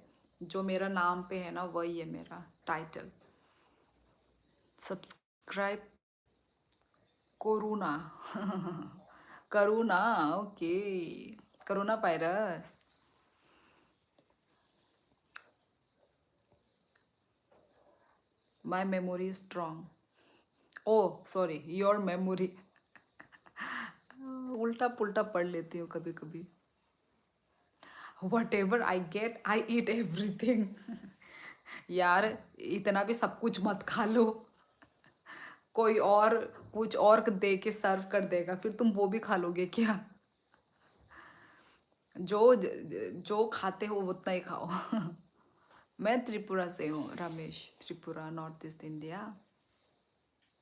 जो मेरा नाम पे है ना वही है मेरा टाइटल। सब्सक्राइब कोरोना करुणा, okay, corona virus. My memory strong, oh sorry, your memory. उल्टा पुल्टा पढ़ लेती हूँ कभी कभी। Whatever I get I eat everything. यार इतना भी सब कुछ मत खा लो, कोई और कुछ और दे के सर्व कर देगा, फिर तुम वो भी खा लोगे क्या? जो खाते हो उतना ही खाओ। मैं त्रिपुरा से हूँ, Ramesh, Tripura, north east India.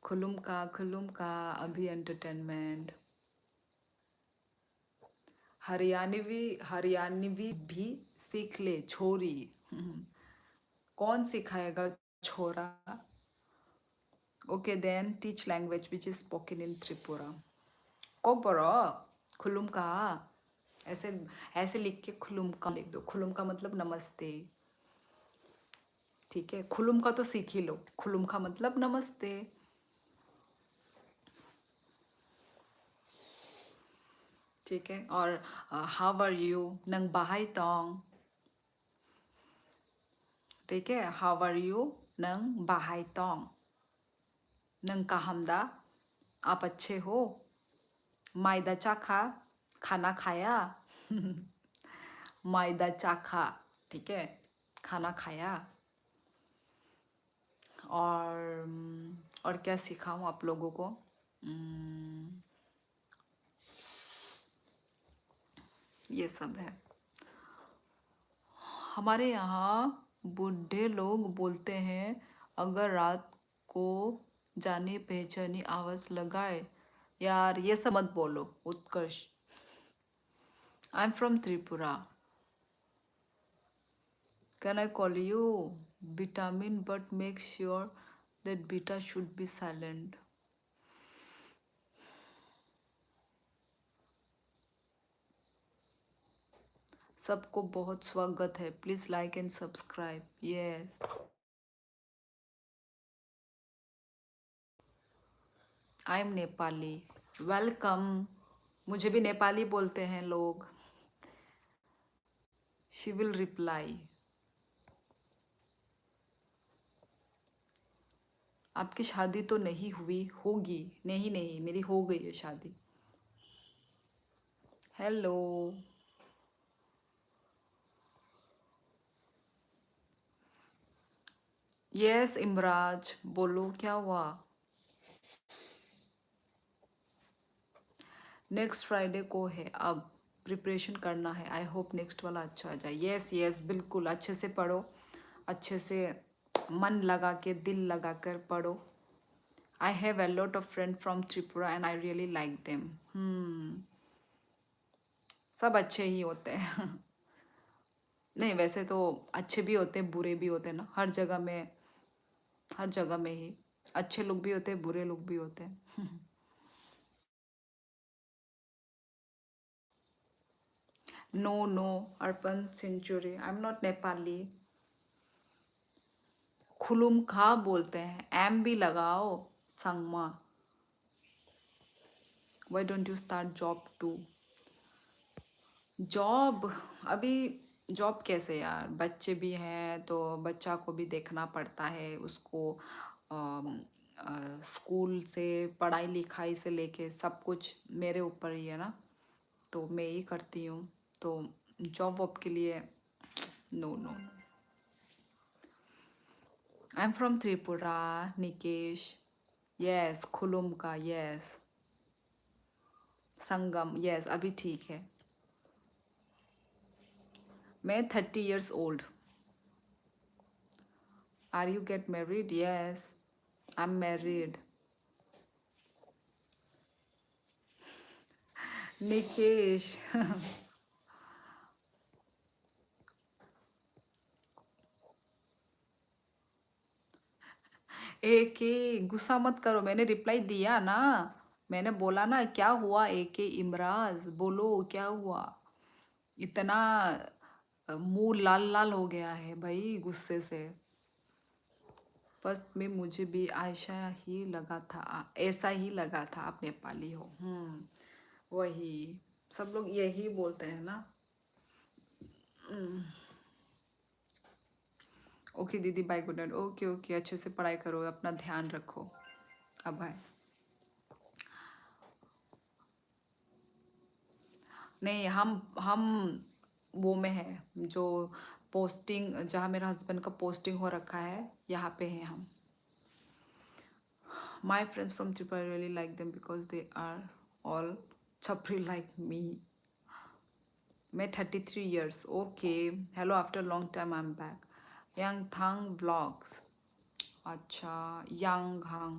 खुलुम का अभी एंटरटेनमेंट। हरियाणवी भी सीख ले छोरी। कौन सिखाएगा छोरा? Okay then teach language which is spoken in Tripura. कोपरो, खुलुम का, ऐसे ऐसे लिख के खुलुम का लिख दो, खुलुम का मतलब नमस्ते, ठीक है? खुलुम का तो सीख ही लो, खुलुम का मतलब नमस्ते। ठीक है, और हाउ आर यू, नंग बाहाई तोंग, ठीक है? हाउ आर यू, नंग बाहाई तोंग, नंग काहमदा, आप अच्छे हो? मायदा चाखा, खाना खाया। मायदा चाखा, ठीक है, खाना खाया। और क्या सिखाऊं आप लोगों को? ये सब है। हमारे यहाँ बूढ़े लोग बोलते हैं, अगर रात को जानी पहचानी आवाज़ लगाए। यार ये सब मत बोलो Utkarsh. I am from Tripura. Can I call you vitamin but make sure that beta should be silent. सबको बहुत स्वागत है, please like and subscribe, yes. I am Nepali, welcome. मुझे भी नेपाली बोलते हैं लोग। She will reply. आपकी शादी तो नहीं हुई होगी? नहीं नहीं, मेरी हो गई है शादी। हेलो, यस इमराज, बोलो क्या हुआ? नेक्स्ट फ्राइडे को है, अब प्रिपरेशन करना है, आई होप नेक्स्ट वाला अच्छा आ जाए। यस यस बिल्कुल, अच्छे से पढ़ो, अच्छे से मन लगा के, दिल लगा कर पढ़ो। I have a lot of friends from Tripura and I really like them. सब अच्छे ही होते हैं। नहीं वैसे तो अच्छे भी होते हैं, बुरे भी होते हैं ना, हर जगह में, हर जगह में ही अच्छे लोग भी होते हैं, बुरे लोग भी होते हैं। No Arpan century, I am not Nepali. खुलुम खा बोलते हैं, एम भी लगाओ। Sangma, why don't you start job to? Job अभी, जॉब कैसे यार, बच्चे भी हैं तो बच्चा को भी देखना पड़ता है, उसको स्कूल से पढ़ाई लिखाई से लेके सब कुछ मेरे ऊपर ही है ना, तो मैं ही करती हूँ। तो जॉब वॉब के लिए no no. I am from Tripura, Nikesh. Yes, खुलुम का, यस। संगम, यस, अभी ठीक है। मैं 30 years old। Are you get married? Yes, I am married. Nikesh एक ही गुस्सा मत करो, मैंने रिप्लाई दिया ना। मैंने बोला ना क्या हुआ, एक ही इमराज बोलो क्या हुआ। इतना मुंह लाल लाल हो गया है भाई गुस्से से। फर्स्ट में मुझे भी आयशा ही लगा था, ऐसा ही लगा था आप नेपाली हो। वही सब लोग यही बोलते हैं ना। ओके दीदी, bye, good night. Okay okay, अच्छे से पढ़ाई करो, अपना ध्यान रखो। अब बाय। नहीं, हम वो में है जो पोस्टिंग, जहाँ मेरा हस्बैंड का पोस्टिंग हो रखा है, यहाँ पे हैं हम। My friends from Tripura really like them because they are all छपरी लाइक मी। मैं 33 years। Okay, hello, after long time I am back. यांग थांग ब्लॉग्स, अच्छा यांग हांग,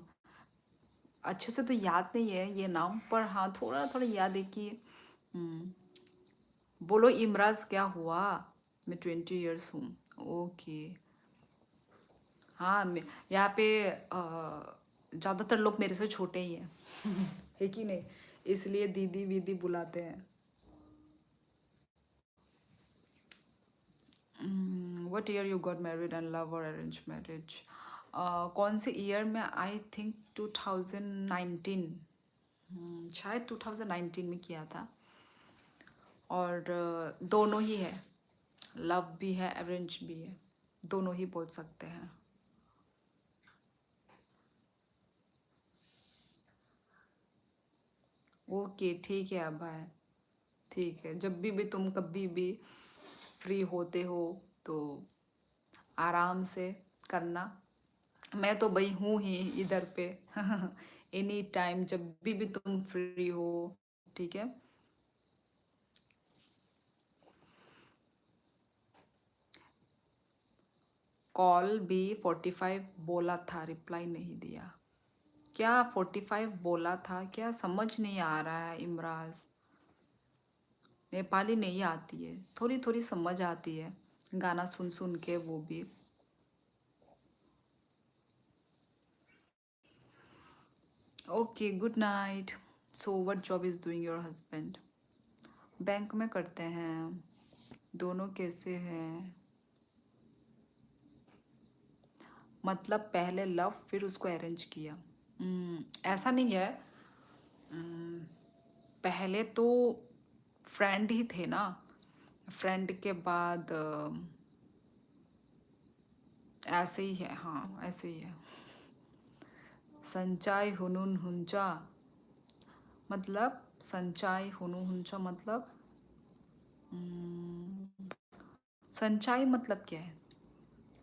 अच्छे से तो याद नहीं है ये नाम, पर हाँ थोड़ा थोड़ा याद है कि बोलो इमराज क्या हुआ। मैं 20 years हूँ। ओके, हाँ यहाँ पे ज़्यादातर लोग मेरे से छोटे ही हैं है कि नहीं, इसलिए दीदी वीदी बुलाते हैं। What year you got married and love और अरेंज मैरिज? कौन से ईयर में? I think 2019। शायद 2019 में किया था। और दोनों ही है, लव भी है अरेंज भी है, दोनों ही बोल सकते हैं। ओके ठीक है अब है, ठीक है, जब भी तुम कभी भी फ्री होते हो तो आराम से करना। मैं तो भाई हूँ ही इधर पे एनी टाइम, जब भी तुम फ्री हो, ठीक है। कॉल भी 45 बोला था, रिप्लाई नहीं दिया। क्या 45 बोला था क्या? समझ नहीं आ रहा है इमराज, नेपाली नहीं आती है, थोड़ी थोड़ी समझ आती है, गाना सुन सुन के वो भी। Okay, good night. So what job is doing your husband? Bank में करते हैं। दोनों कैसे हैं? मतलब पहले लव फिर उसको अरेंज किया? ऐसा नहीं है। हम्म, पहले तो फ्रेंड ही थे ना, फ्रेंड के बाद ऐसे ही है, हाँ ऐसे ही है। संचाय हुनुन हुंचा मतलब, संचाय हुनु हुंचा मतलब संचाई मतलब क्या है?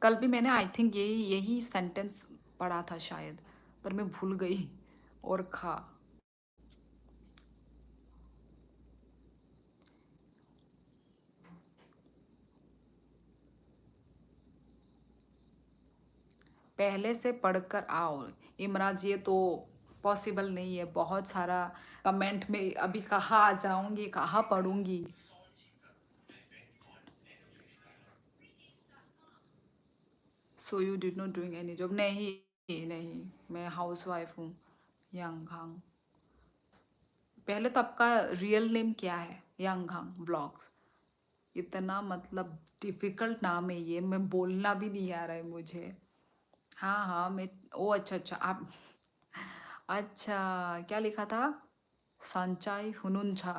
कल भी मैंने आई थिंक यही यही सेंटेंस पढ़ा था शायद, पर मैं भूल गई। और खा, पहले से पढ़कर आओ। इमराज ये तो पॉसिबल नहीं है, बहुत सारा कमेंट में अभी कहाँ आ जाऊंगी, कहाँ पढ़ूंगी। So you did not doing any job? नहीं नहीं, मैं हाउस वाइफ हूँ। यंग हांग, पहले तो आपका रियल नेम क्या है? यंग हांग ब्लॉग्स, इतना मतलब डिफिकल्ट नाम है ये, मैं बोलना भी नहीं आ रहा है मुझे। हाँ हाँ मैं, ओ अच्छा अच्छा आप, अच्छा क्या लिखा था, संचाई हुनुंछा,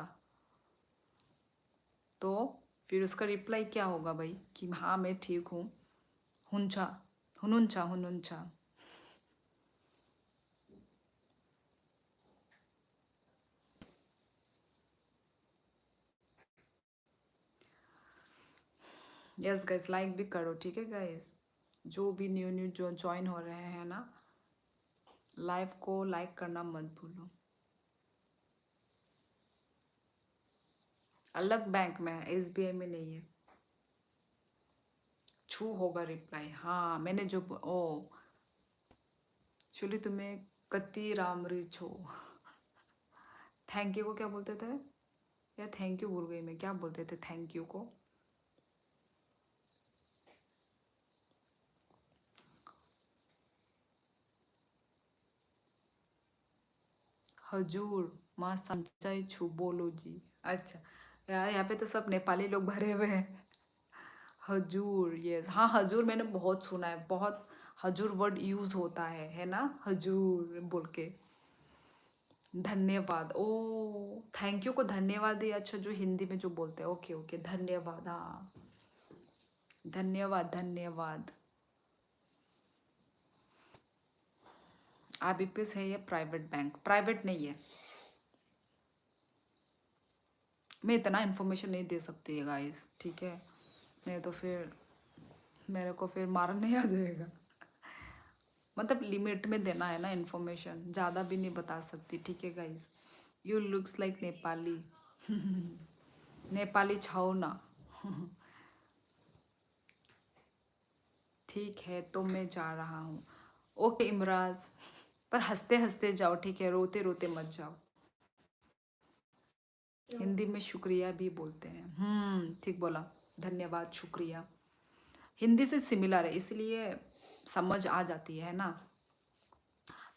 तो फिर उसका रिप्लाई क्या होगा भाई कि हाँ मैं ठीक हूँ। हुंचा, हुनुंचा हुनुंचा। यस गाइस लाइक भी करो ठीक है गाइस, जो भी न्यू न्यू जो ज्वाइन हो रहे हैं ना, लाइव को लाइक करना मत भूलो। अलग बैंक में है, एसबीआई में नहीं है। छू होगा रिप्लाई, हाँ मैंने जो ओ एक्चुअली तुम्हें कति राम रिच हो। थैंक यू को क्या बोलते थे या थैंक यू भूल गई मैं, क्या बोलते थे थैंक यू को। हजूर माँ समझाई छू बोलो जी। अच्छा यार यहाँ पे तो सब नेपाली लोग भरे हुए हैं। हजूर, यस हाँ हजूर मैंने बहुत सुना है, बहुत हजूर वर्ड यूज होता है ना, हजूर बोल के। धन्यवाद, ओ थैंक यू को धन्यवाद ही, अच्छा जो हिंदी में जो बोलते हैं, ओके ओके धन्यवाद, हाँ धन्यवाद धन्यवाद। आईबीपीएस है ये प्राइवेट बैंक, प्राइवेट नहीं है। मैं इतना इन्फॉर्मेशन नहीं दे सकती है गाइस, ठीक है, नहीं तो फिर मेरे को फिर मारने आ जाएगा। मतलब लिमिट में देना है ना इन्फॉर्मेशन, ज़्यादा भी नहीं बता सकती, ठीक है guys. You looks like Nepali. Nepali छाओ ना। ठीक है तो मैं जा रहा हूँ, ओके इमराज, पर हंसते हंसते जाओ ठीक है, रोते रोते मत जाओ। हिंदी में शुक्रिया भी बोलते हैं, ठीक बोला, धन्यवाद शुक्रिया, हिंदी से सिमिलर है इसलिए समझ आ जाती है ना।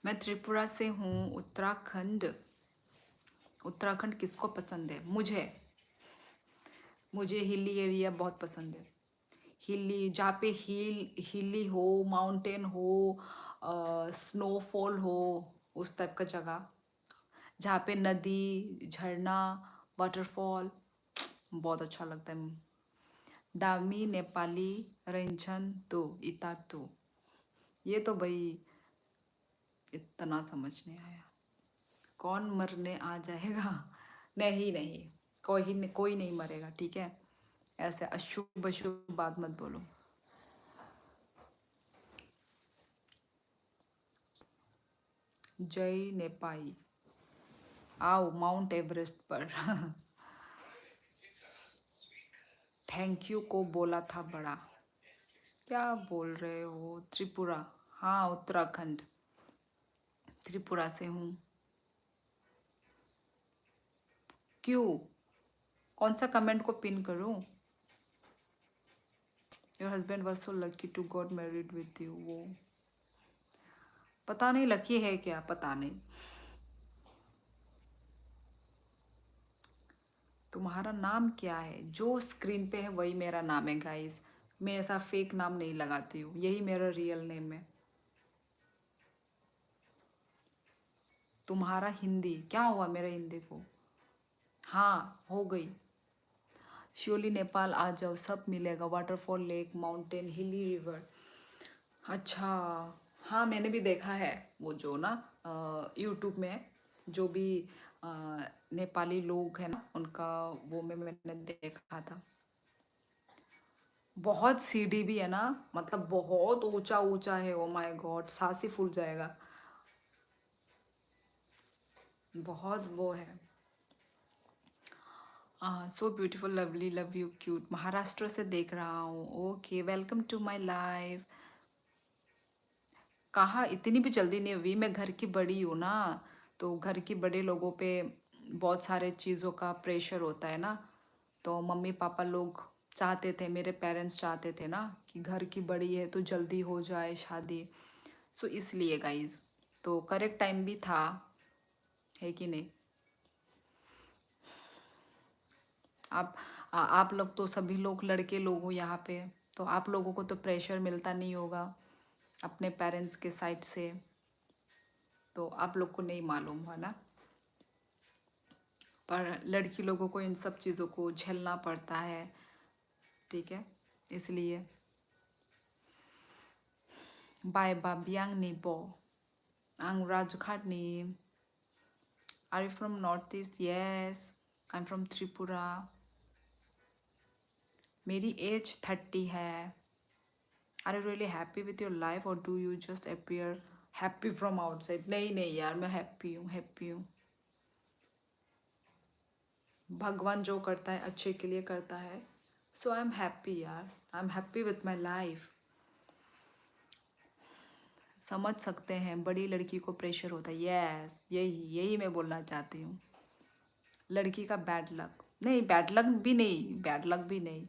मैं त्रिपुरा से हूँ, उत्तराखंड। उत्तराखंड किसको पसंद है, मुझे मुझे हिली एरिया बहुत पसंद है। हिली जहाँ पे हिली हो, माउंटेन हो, स्नोफॉल हो, उस टाइप का जगह, जहाँ पे नदी झरना वाटरफॉल, बहुत अच्छा लगता है। दामी नेपाली रेंछन तो इता तो, ये तो भाई इतना समझ नहीं आया, कौन मरने आ जाएगा। नहीं नहीं, कोई नहीं मरेगा ठीक है, ऐसे अशुभ अशुभ बात मत बोलो। जय नेपाई, आओ माउंट एवरेस्ट पर। थैंक यू को बोला था बड़ा, क्या बोल रहे हो, त्रिपुरा, हाँ उत्तराखंड, त्रिपुरा से हूँ। क्यों, कौन सा कमेंट को पिन करूँ। Your husband was so lucky to got married with you, वो पता नहीं लकी है क्या, पता नहीं। तुम्हारा नाम क्या है, जो स्क्रीन पे है वही मेरा नाम है गाइस, मैं ऐसा फेक नाम नहीं लगाती हूँ, यही मेरा रियल नेम है। तुम्हारा हिंदी क्या हुआ मेरे हिंदी को, हाँ हो गई। श्योली नेपाल आ जाओ, सब मिलेगा, वाटरफॉल, लेक, माउंटेन, हिली रिवर। अच्छा, हाँ मैंने भी देखा है वो जो ना यूट्यूब में जो भी अ, नेपाली लोग हैं ना उनका, वो मैंने देखा था। बहुत सीढ़ी भी है ना, मतलब बहुत ऊंचा ऊंचा है, ओ माय गॉड सांस ही फूल जाएगा, बहुत वो है। So beautiful lovely love you cute, Maharashtra से देख रहा हूँ, okay welcome to my life. कहाँ इतनी भी जल्दी नहीं हुई, मैं घर की बड़ी हूँ ना, तो घर की बड़े लोगों पे बहुत सारे चीज़ों का प्रेशर होता है ना, तो मम्मी पापा लोग चाहते थे, मेरे पेरेंट्स चाहते थे ना कि घर की बड़ी है तो जल्दी हो जाए शादी, सो इसलिए गाइज, तो करेक्ट टाइम भी था, है कि नहीं। आप आप लोग तो सभी लोग लड़के लोग हो यहाँ पे, तो आप लोगों को तो प्रेशर मिलता नहीं होगा अपने पेरेंट्स के साइड से, तो आप लोग को नहीं मालूम है ना। पर लड़की लोगों को इन सब चीज़ों को झेलना पड़ता है, ठीक है, इसलिए। बाय बाबियांग निबो आंग राजघाटनी। Are you from north east? Yes, I am from Tripura. मेरी एज 30 है। Are you really happy with your life और do you just appear happy from outside? नहीं नहीं यार, मैं हैप्पी हूँ, हैप्पी हूँ। भगवान जो करता है अच्छे के लिए करता है, सो आई एम हैप्पी यार, I am happy with my life. समझ सकते हैं, बड़ी लड़की को प्रेशर होता है, यस, यही यही मैं बोलना चाहती हूँ। लड़की का बैड लक नहीं, बैड लक भी नहीं, बैड लक भी नहीं,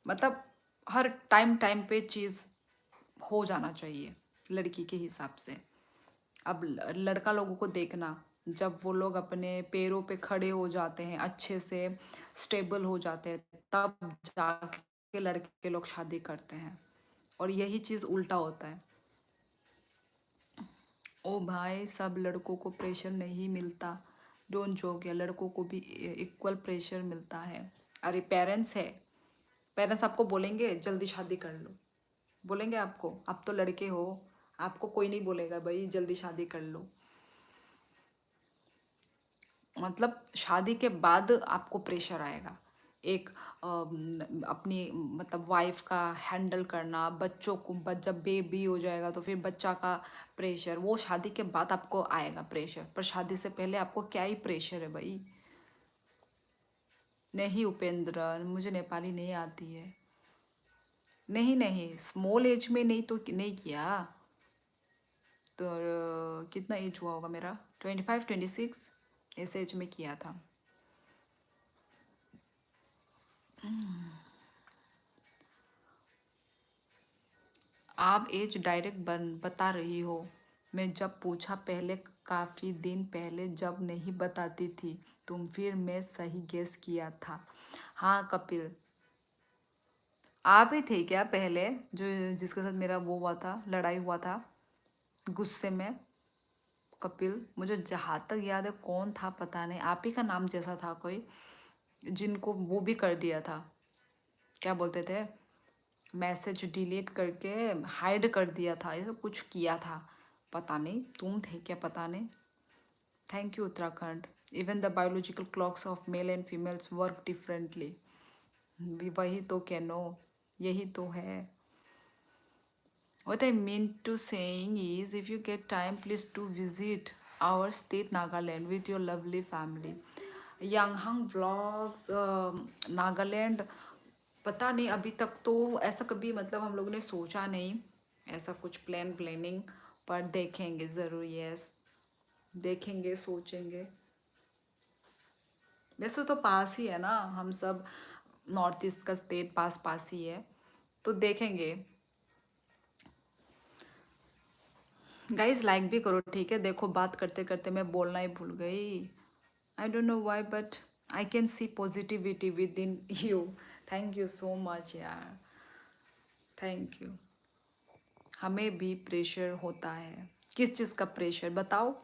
मतलब हर टाइम टाइम पे चीज़ हो जाना चाहिए लड़की के हिसाब से। अब लड़का लोगों को देखना, जब वो लोग अपने पैरों पे खड़े हो जाते हैं, अच्छे से स्टेबल हो जाते हैं, तब जाके लड़के लोग शादी करते हैं, और यही चीज़ उल्टा होता है। ओ भाई, सब लड़कों को प्रेशर नहीं मिलता, डोंट जोक या, लड़कों को भी इक्वल प्रेशर मिलता है। अरे पेरेंट्स है, पेरेंट्स आपको बोलेंगे जल्दी शादी कर लो, बोलेंगे आपको, आप तो लड़के हो, आपको कोई नहीं बोलेगा भाई जल्दी शादी कर लो। मतलब शादी के बाद आपको प्रेशर आएगा, एक अपनी मतलब वाइफ का हैंडल करना, बच्चों को जब बेबी हो जाएगा तो फिर बच्चा का प्रेशर, वो शादी के बाद आपको आएगा प्रेशर, पर शादी से पहले आपको क्या ही प्रेशर है भाई। नहीं उपेंद्र, मुझे नेपाली नहीं आती है। नहीं नहीं, स्मॉल एज में नहीं तो नहीं किया, तो कितना एज हुआ होगा मेरा, 25 26 इस एज में किया था। आप एज डायरेक्ट बता रही हो, मैं जब पूछा पहले, काफ़ी दिन पहले जब नहीं बताती थी तुम, फिर मैं सही गेस किया था। हाँ कपिल, आप ही थे क्या पहले जो जिसके साथ मेरा वो हुआ था, लड़ाई हुआ था गुस्से में? कपिल, मुझे जहाँ तक याद है कौन था पता नहीं, आप ही का नाम जैसा था कोई, जिनको वो भी कर दिया था, क्या बोलते थे, मैसेज डिलीट करके हाइड कर दिया था, ऐसा कुछ किया था, पता नहीं तुम थे क्या, पता नहीं। Thank you Uttarakhand. Even the biological clocks of male and females work differently. वही तो कैनो, यही तो है। What I mean to saying is, if you get time, please do visit our state Nagaland with your lovely family. Yanghang vlogs, Nagaland, पता नहीं अभी तक तो ऐसा कभी मतलब हम लोगों ने सोचा नहीं ऐसा कुछ प्लानिंग, पर देखेंगे ज़रूर, यस देखेंगे, सोचेंगे। वैसे तो पास ही है ना, हम सब नॉर्थ ईस्ट का स्टेट पास पास ही है, तो देखेंगे। गाइज लाइक भी करो, ठीक है, देखो बात करते करते मैं बोलना ही भूल गई, I don't know why, but I can see positivity with in you. Thank you so much यार, थैंक यू। हमें भी प्रेशर होता है, किस चीज़ का प्रेशर बताओ?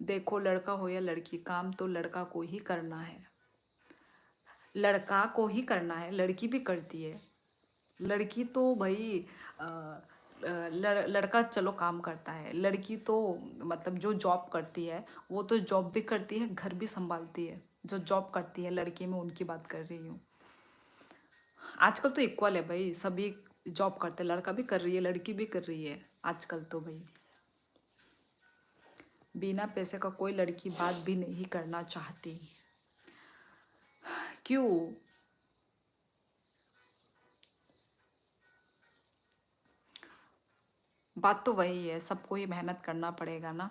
देखो लड़का हो या लड़की, काम तो लड़का को ही करना है, लड़का को ही करना है, लड़की भी करती है। लड़की तो भाई लड़का चलो काम करता है, लड़की तो मतलब जो जॉब करती है वो तो जॉब भी करती है, घर भी संभालती है, जो जॉब करती है लड़की, मैं उनकी बात कर रही हूँ। आजकल तो इक्वल है भाई, सभी जॉब करते हैं, लड़का भी कर रही है, लड़की भी कर रही है आजकल तो भाई। बिना पैसे का कोई लड़की बात भी नहीं करना चाहती, क्यों? बात तो वही है, सबको ही मेहनत करना पड़ेगा ना।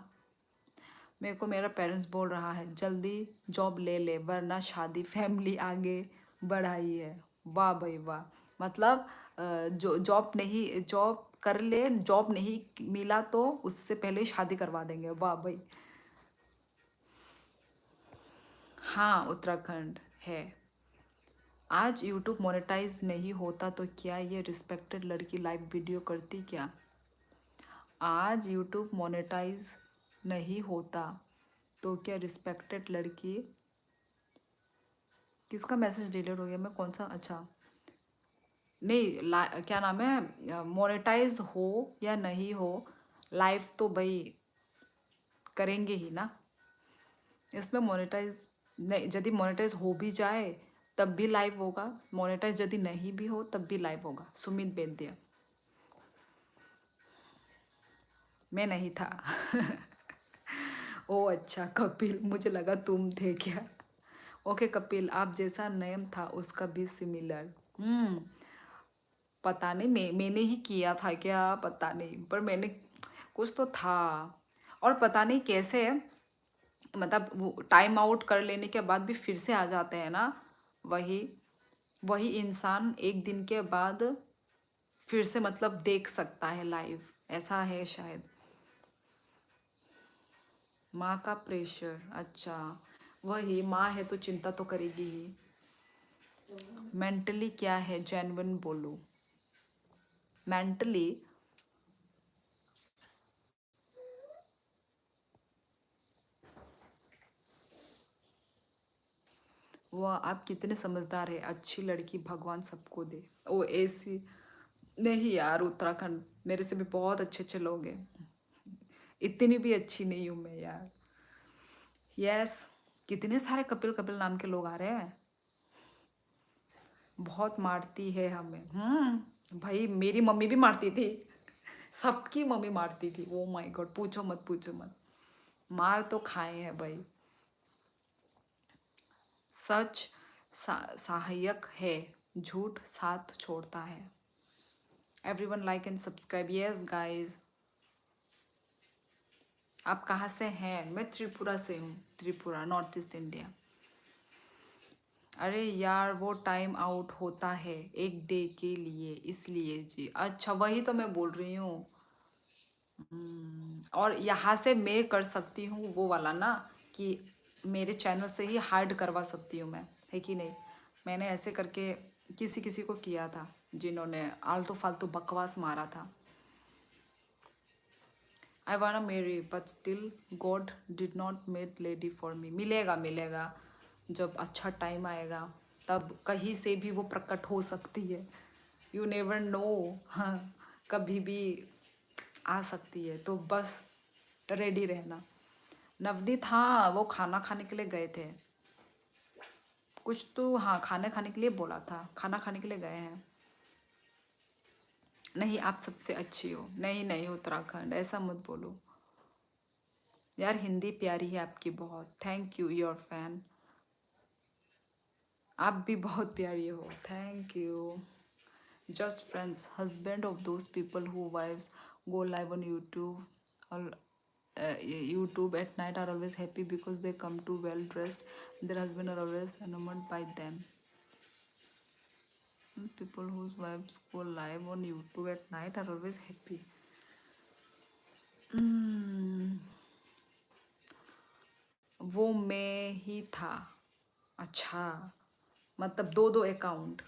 मेरे को मेरा पेरेंट्स बोल रहा है जल्दी जॉब ले ले वरना शादी फैमिली आगे बढ़ाई है। वाह भाई वाह, मतलब जो जॉब कर ले, जॉब नहीं मिला तो उससे पहले ही शादी करवा देंगे, वाह भाई। हाँ उत्तराखंड है। आज यूट्यूब मोनेटाइज नहीं होता तो क्या ये रिस्पेक्टेड लड़की लाइव वीडियो करती क्या? आज यूट्यूब मोनेटाइज नहीं होता तो क्या रिस्पेक्टेड लड़की, किसका मैसेज डिलीट हो गया? मैं कौन सा, अच्छा नहीं क्या नाम है, मोनेटाइज हो या नहीं हो लाइव तो भाई करेंगे ही ना। इसमें मोनेटाइज नहीं, यदि मोनेटाइज हो भी जाए तब भी लाइव होगा, मोनेटाइज यदि नहीं भी हो तब भी लाइव होगा। सुमित बेद्या, मैं नहीं था। ओ अच्छा कपिल, मुझे लगा तुम थे क्या। ओके कपिल, आप जैसा नेम था उसका भी सिमिलर। पता नहीं, मैंने ही किया था क्या पता नहीं, पर मैंने कुछ तो था। और पता नहीं कैसे, मतलब वो टाइम आउट कर लेने के बाद भी फिर से आ जाते हैं ना। वही वही इंसान एक दिन के बाद फिर से मतलब देख सकता है लाइव, ऐसा है शायद। माँ का प्रेशर, अच्छा वही माँ है तो चिंता तो करेगी ही। मेंटली क्या है, जेन्युइन बोलो। मेंटली वह आप कितने समझदार है, अच्छी लड़की भगवान सबको दे। ओ ऐसी नहीं यार, उत्तराखंड मेरे से भी बहुत अच्छे अच्छे लोग हैं, इतनी भी अच्छी नहीं हूँ मैं यार। यस, कितने सारे कपिल कपिल नाम के लोग आ रहे हैं। बहुत मारती है हमें। भाई मेरी मम्मी भी मारती थी, सबकी मम्मी मारती थी। ओ माय गॉड, पूछो मत पूछो मत, मार तो खाए हैं भाई। सच सहायक है, झूठ साथ छोड़ता है। Everyone like and subscribe. Yes guys, आप कहाँ से हैं? मैं त्रिपुरा से हूँ, त्रिपुरा, नॉर्थ ईस्ट इंडिया। अरे यार वो टाइम आउट होता है एक डे के लिए, इसलिए जी। अच्छा वही तो मैं बोल रही हूँ। और यहाँ से मैं कर सकती हूँ वो वाला ना, कि मेरे चैनल से ही हाइड करवा सकती हूँ मैं, है कि नहीं। मैंने ऐसे करके किसी किसी को किया था जिन्होंने आलतू फालतू बकवास मारा था। आई वाना मेरी but still God did not made lady for me. मिलेगा मिलेगा, जब अच्छा टाइम आएगा तब कहीं से भी वो प्रकट हो सकती है। यू नेवर नो, हाँ कभी भी आ सकती है, तो बस रेडी रहना। नवनीत, हाँ वो खाना खाने के लिए गए थे, कुछ तो हाँ खाने खाने के लिए बोला था, खाना खाने के लिए गए हैं। नहीं आप सबसे अच्छी हो। नहीं नहीं उत्तराखंड, ऐसा मत बोलो यार, हिंदी प्यारी है आपकी बहुत। Thank you, your fan. आप भी बहुत प्यारी हो, thank you. Just friends, husband of those people who wives go live on YouTube और YouTube at night are always happy because they come too well dressed. Their husband are always enamored by them. People whose wives go live on YouTube at night are always happy. वो मैं ही था। अच्छा, मतलब दो दो अकाउंट।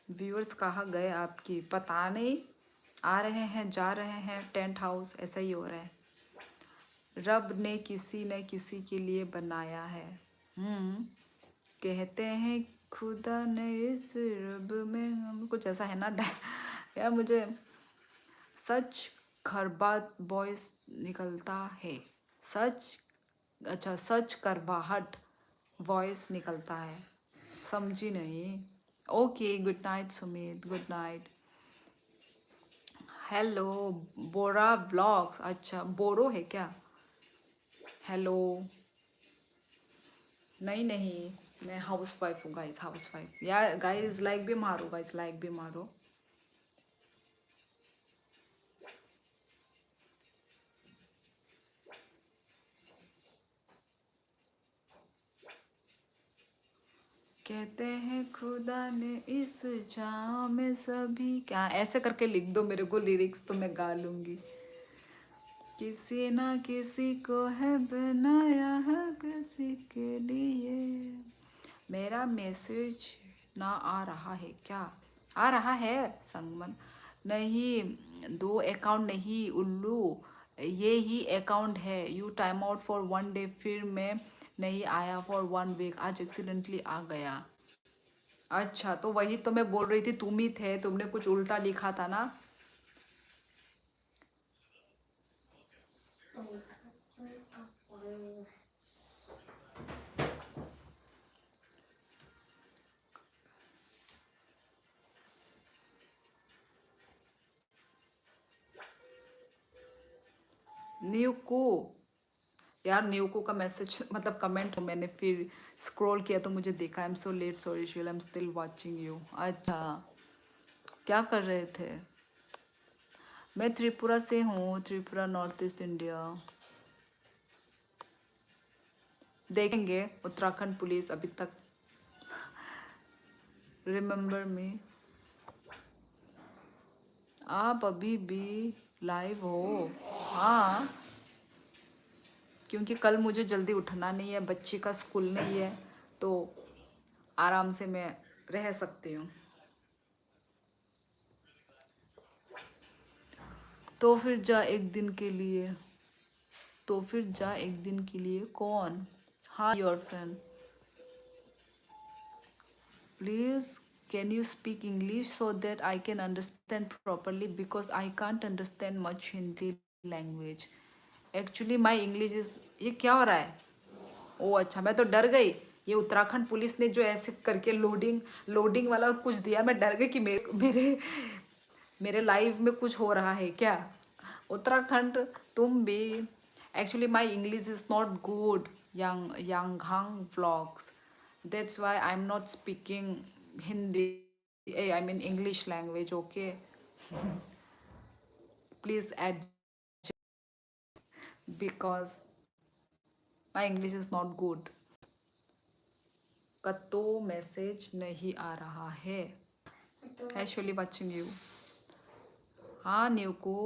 व्यूअर्स कहाँ गए आपकी, पता नहीं, आ रहे हैं जा रहे हैं, टेंट हाउस ऐसा ही हो रहा है। रब ने किसी के लिए बनाया है। कहते हैं खुदा ने इस रब में हम, कुछ ऐसा है ना। यार मुझे सच खरबात वॉइस निकलता है। सच, अच्छा सच करवाहट वॉइस निकलता है, समझी नहीं। Okay good night Sumit, good night. Hello Bora blogs, अच्छा बोरो है क्या? हेलो, नहीं नहीं मैं हाउस वाइफ हूँ गाइस, हाउस वाइफ। या गाइस लाइक भी मारो, गाइस लाइक भी मारो। कहते हैं खुदा ने इस जहां में सभी, क्या ऐसे करके लिख दो मेरे को लिरिक्स तो मैं गा लूंगी। किसी ना किसी को है बनाया है किसी के लिए। मेरा मैसेज ना आ रहा है क्या? आ रहा है संगमन। नहीं, दो अकाउंट नहीं उल्लू, ये ही अकाउंट है। You time out for 1 day, फिर मैं नहीं आया फॉर 1 वीक, आज एक्सीडेंटली आ गया। अच्छा, तो वही तो मैं बोल रही थी, तुम ही थे, तुमने कुछ उल्टा लिखा था ना। न्यूकू, यार न्यूकू का मैसेज मतलब कमेंट मैंने फिर स्क्रॉल किया तो मुझे देखा। I am so late, sorry Sheel, I am still watching you. अच्छा, क्या कर रहे थे? मैं त्रिपुरा से हूँ, त्रिपुरा, नॉर्थ ईस्ट इंडिया। देखेंगे उत्तराखंड पुलिस अभी तक। Remember me. आप अभी भी लाइव हो? हाँ, क्योंकि कल मुझे जल्दी उठना नहीं है, बच्ची का स्कूल नहीं है, तो आराम से मैं रह सकती हूँ। तो फिर जा एक दिन के लिए, तो फिर जा एक दिन के लिए। कौन? हाँ, your friend. Please can you speak English so that I can understand properly, because I can't understand much Hindi language. Actually my English is, ये क्या हो रहा है? ओ अच्छा, मैं तो डर गई। ये उत्तराखंड पुलिस ने जो ऐसे करके लोडिंग लोडिंग वाला कुछ दिया, मैं डर गई कि मेरे मेरे मेरे लाइव में कुछ हो रहा है क्या। उत्तराखंड, तुम भी। Actually my English is not good, yang vlogs, that's why I'm not speaking Hindi, I mean English language, okay? Please add, because my English is not good. कतो मैसेज नहीं आ रहा है। Actually watching you. हाँ न्यूको,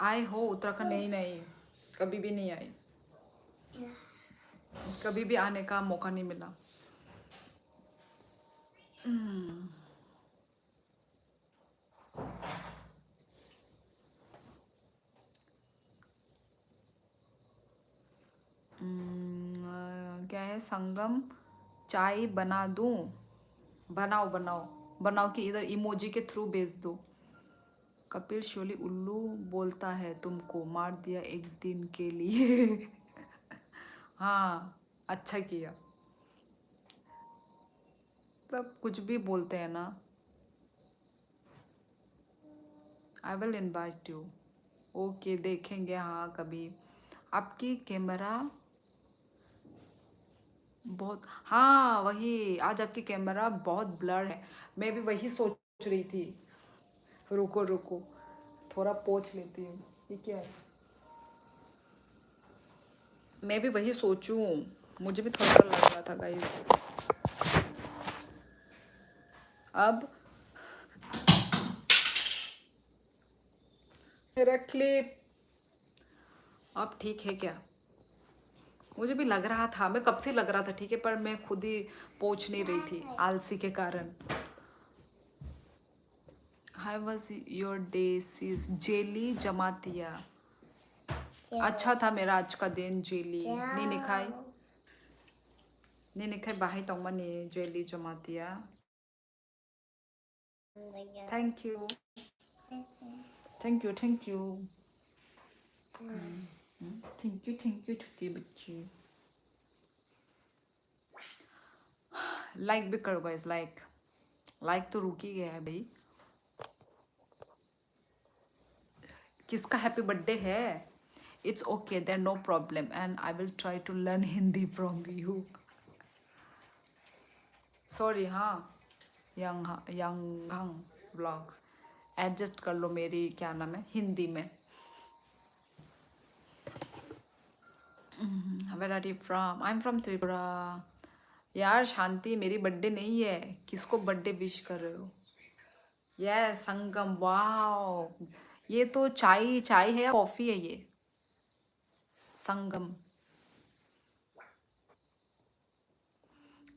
आए हो उत्तराखंड? नहीं नहीं, कभी भी नहीं आई, कभी भी आने का मौका नहीं मिला। क्या है संगम, चाय बना दूं? बनाओ बनाओ बनाओ, कि इधर इमोजी के थ्रू भेज दो। कपिल शोली उल्लू बोलता है तुमको, मार दिया एक दिन के लिए। हाँ, अच्छा किया। मतलब कुछ भी बोलते हैं ना। I will invite you. Okay, देखेंगे हाँ कभी। आपकी कैमरा बहुत, हाँ वही, आज आपकी कैमरा बहुत ब्लर है। मैं भी वही सोच रही थी। रुको रुको, थोड़ा पोंछ लेती हूँ। ये क्या है? मैं भी वही सोचूं, मुझे भी थोड़ा सा लग रहा था गाइस। अब मेरा क्लिप अब ठीक है क्या? मुझे भी लग रहा था, मैं कब से लग रहा था ठीक है, पर मैं खुद ही पहुंच नहीं रही थी आलसी के कारण। Hi was your day sis Jelly Jamatia? अच्छा था मेरा आज का दिन जेली। नी निखाई, नी निखाई बाही तंगमनी Jelly Jamatia. Thank you thank you thank you thank you छोटी बच्ची। लाइक भी करो गाइस, लाइक लाइक तो रुक ही गया है भाई। किसका हैप्पी बर्थडे है? It's okay, there no problem, and I will try to learn Hindi from you. Sorry हाँ, यंग व्लॉग्स एडजस्ट कर लो मेरी, क्या नाम है, हिंदी में। Where are you from? I am from Tripura. यार शांति, मेरी बर्थडे नहीं है, किसको बर्थडे विश कर रहे हो? Yes Sangam, wow. ये तो चाय चाय है या कॉफी है ये? Sangam.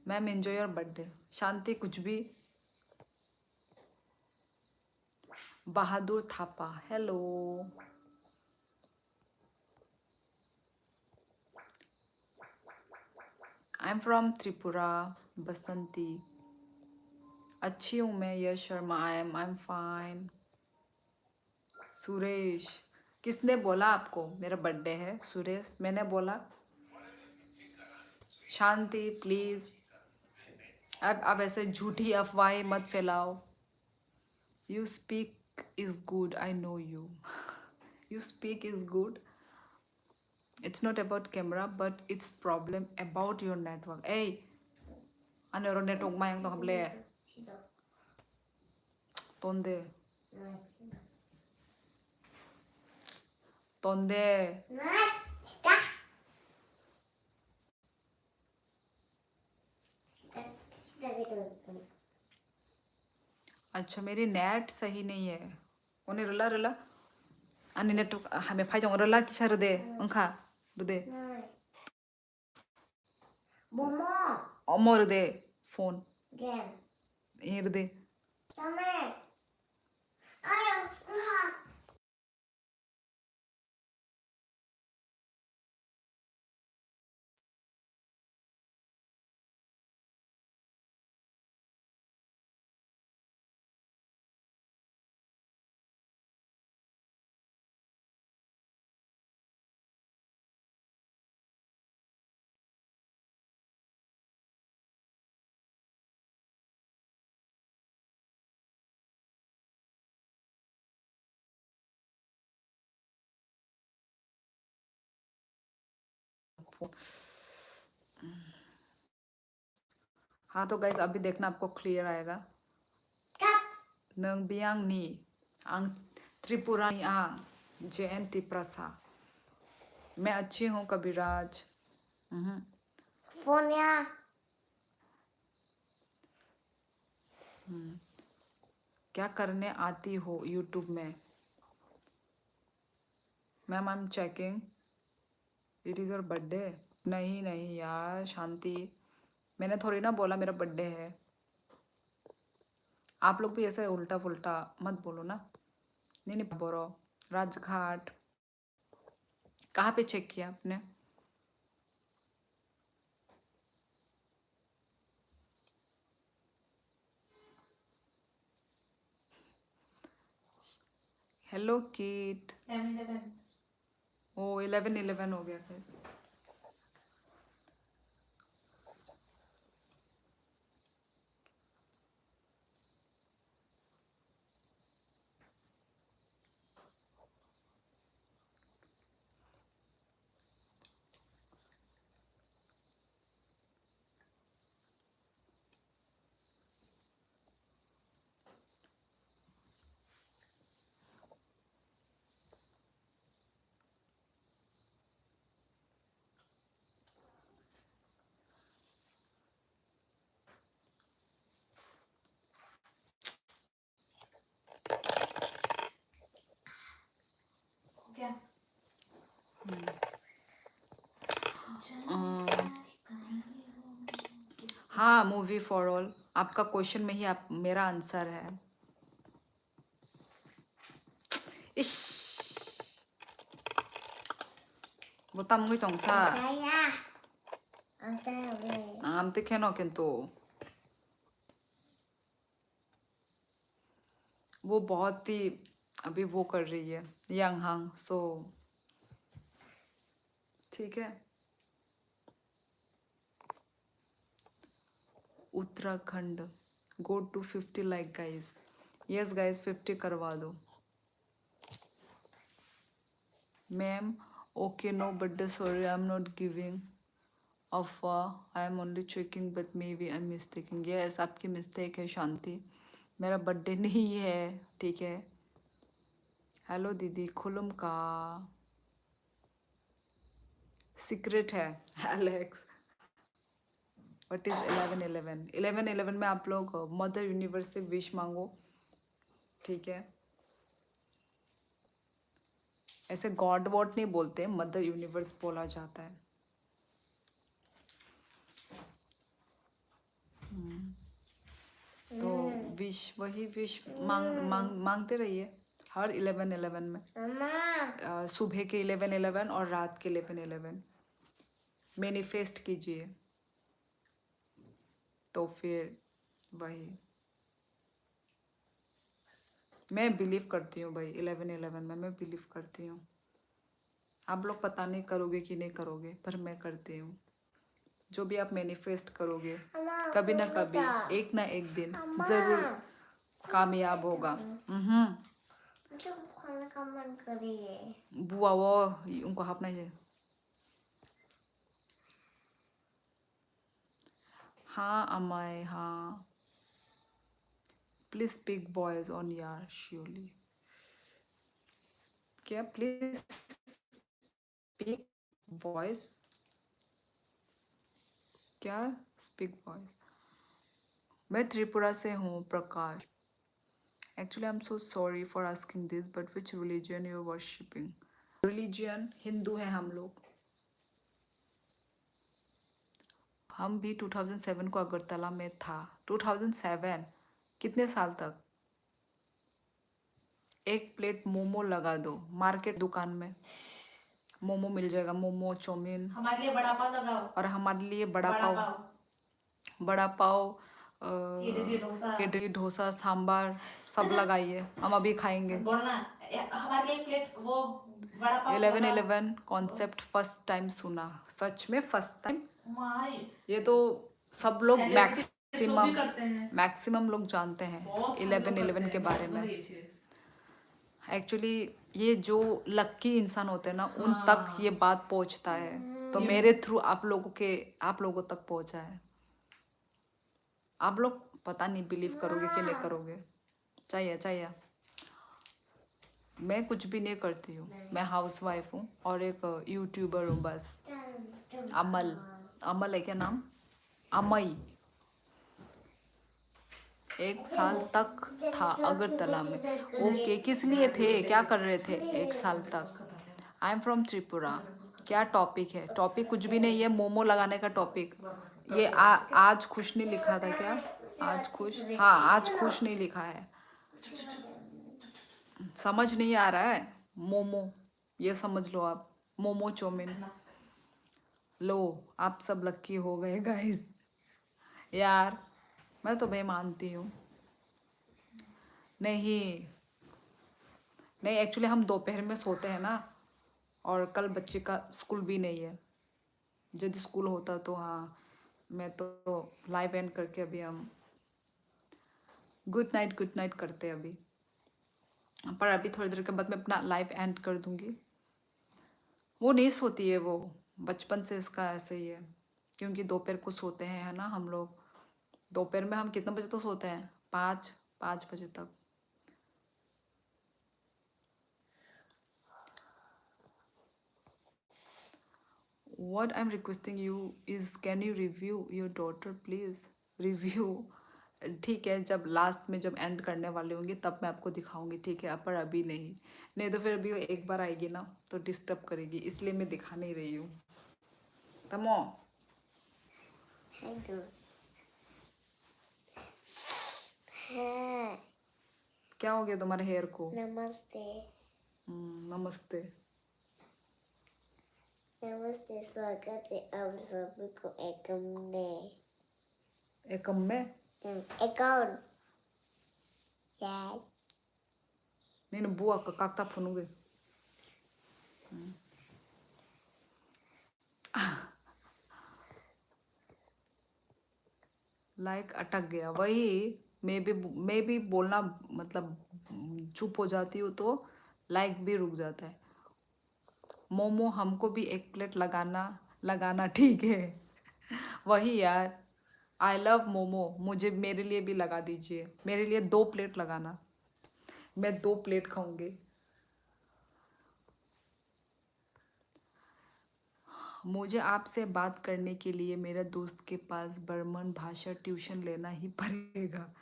Ma'am enjoy your birthday. Shanti कुछ भी। Bahadur Thapa, hello. I am from Tripura, Basanti. अच्छी हूँ मैं, Yash Sharma. I am fine. Suresh, किसने बोला आपको मेरा बर्थडे है? सुरेश, मैंने बोला? शांति प्लीज, अब ऐसे झूठी अफवाहें मत फैलाओ। You speak is good, I know you. You speak is good. It's not about camera, but it's problem about your network. Hey, ano ro network mayang to kable? 시도. Tonde, 나이스. tonde. 나이스. 시다. 시다 이거. अच्छा मेरी नेट सही नहीं है। ओने रला रला अनि नेटवर्क हमें फाइदों रला किसा रदे अंखा रदे 나이. 뭐뭐. अमो रदे फोन 게임. ये रदे 잠을. 아유, 응하. फोन। हाँ तो गाइस अभी देखना आपको क्लियर आएगा। 깝. नंग बियांग नी आंग त्रिपुरा नी आंग जयंती प्रसा। मैं अच्छी हूँ कबीराज। 폰이야. क्या करने आती हो यूट्यूब में? Ma'am I am checking. It is your birthday? नहीं नहीं यार शांति, मैंने थोड़ी ना बोला मेरा बर्थडे है। आप लोग भी ऐसे उल्टा पुल्टा मत बोलो ना। नहीं नहीं बोलो। राजघाट कहाँ पे चेक किया आपने? Hello kit. 11. ओ 11 हो गया कैसे? क्या? हाँ मूवी फॉर ऑल, आपका क्वेश्चन में ही आप मेरा आंसर है। इश 못하는 동사 나야. 안타야 왜? 아무튼 캐노 켄또 वो बहुत ही अभी वो कर रही है यंग हांग, सो ठीक है। Uttarakhand go to 50 like guys. Yes guys 50 करवा दो। Ma'am okay no birthday sorry I am not giving अफवाह, I am only checking but maybe I am mistaking. Yes आपकी मिस्टेक है शांति, मेरा बर्थडे नहीं है, ठीक है। हेलो दीदी खुलम का सीक्रेट है एलेक्स। What is 11/11? 11/11 में आप लोग मदर यूनिवर्स से विश मांगो ठीक है, ऐसे गॉड वॉड नहीं बोलते, मदर यूनिवर्स बोला जाता है। तो विश, वही विश मांगते रहिए हर 11/11 में, मम्मा सुबह के 11/11 और रात के 11/11 मैनिफेस्ट कीजिए। तो फिर वही मैं बिलीव करती हूँ भाई, 11/11 में मैं बिलीव करती हूँ। आप लोग पता नहीं करोगे कि नहीं करोगे, पर मैं करती हूँ। जो भी आप मैनिफेस्ट करोगे कभी ना कभी एक ना एक दिन जरूर कामयाब होगा। मुझे खाने का मन करिए। बुआ वो उनको हापना चाहिए। हाँ अमाय, हाँ प्लीज स्पीक वॉइस ऑन यार श्योरली। क्या प्लीज स्पीक वॉइस, क्या स्पीक वॉइस। मैं त्रिपुरा से हूँ Prakash. Actually I am so sorry for asking this, but which religion you are worshipping? Religion Hindu है हम लोग। हम भी 2007 को अगरतला में था। 2007 कितने साल तक? एक प्लेट मोमो लगा दो मार्केट दुकान में, मोमो मिल जाएगा, मोमो चाउमीन। हमारे लिए बड़ा पाव लगाओ। और हमारे लिए बड़ा बड़ा पाव, पाव, बड़ा पाव, इडली डोसा। इडली डोसा सांबार सब लगाइए, हम अभी खाएंगे। बोलना हमारे लिए एक प्लेट वो बड़ा पाव 11/11 कॉन्सेप्ट फर्स्ट टाइम सुना, सच में फर्स्ट टाइम। माय ये तो सब लोग Celebrities लोग भी करते हैं। मैक्सिमम लोग जानते हैं बहुत सारे लोग 11/11 करते के हैं, बारे में। ये चीज। एक्चुअली ये जो लक्की इंसान होते हैं ना, उन तक ये बात पहुंचता है। तो ये- मेरे थ्रू आप लोगों तक पहुंचा है। आप लोग पता नहीं बिलीव करोगे कि नहीं करोगे। चाहिए मैं कुछ भी नहीं करती हूँ, मैं हाउसवाइफ हूँ और एक यूट्यूबर हूँ बस। अमल है क्या नाम? अमई। 1 साल तक था अगरतला में। ओके, किस लिए थे, क्या कर रहे थे 1 साल तक? आई एम फ्रॉम त्रिपुरा। क्या टॉपिक है? टॉपिक कुछ भी नहीं है, मोमो लगाने का टॉपिक। ये आज खुश नहीं लिखा था क्या? आज खुश, हाँ आज खुश नहीं लिखा है। समझ नहीं आ रहा है? मोमो, ये समझ लो आप, मोमो चाउमीन। लो आप सब लक्की हो गए गाइस। यार मैं तो भाई मानती हूँ। नहीं नहीं, एक्चुअली हम दोपहर में सोते हैं ना, और कल बच्चे का स्कूल भी नहीं है। यदि स्कूल होता तो हाँ, मैं तो लाइव एंड करके अभी हम गुड नाइट करते अभी। पर अभी थोड़ी देर के बाद मैं अपना लाइव एंड कर दूंगी। वो नहीं सोती है, वो बचपन से इसका ऐसे ही है, क्योंकि दोपहर को सोते हैं है ना हम लोग। दोपहर में हम कितने बजे तक सोते हैं? 5 बजे तक। What I'm requesting you is, can you review your daughter please? Review। ठीक है, जब लास्ट में जब एंड करने वाले होंगे तब मैं आपको दिखाऊंगी, ठीक है? पर अभी नहीं तो फिर अभी वो एक बार आएगी ना तो डिस्टर्ब करेगी, इसलिए मैं दिखा नहीं रही हूँ। तमो हाँ, क्या हो गया तुम्हारे हेयर को? नमस्ते। नमस्ते। नमस्ते, स्वागत है आप सभी को एकम में अकाउंट। यस। నేను బువ కాక్తా फुनुगे। लाइक अटक गया, वही मैं भी बोलना मतलब चुप हो जाती हूँ तो लाइक भी रुक जाता है। मोमो हमको भी 1 प्लेट लगाना ठीक है। वही यार, आई लव मोमो, मुझे मेरे लिए भी लगा दीजिए, मेरे लिए 2 प्लेट लगाना, मैं 2 प्लेट खाऊंगी। मुझे आपसे बात करने के लिए मेरे दोस्त के पास बर्मन भाषा ट्यूशन लेना ही पड़ेगा।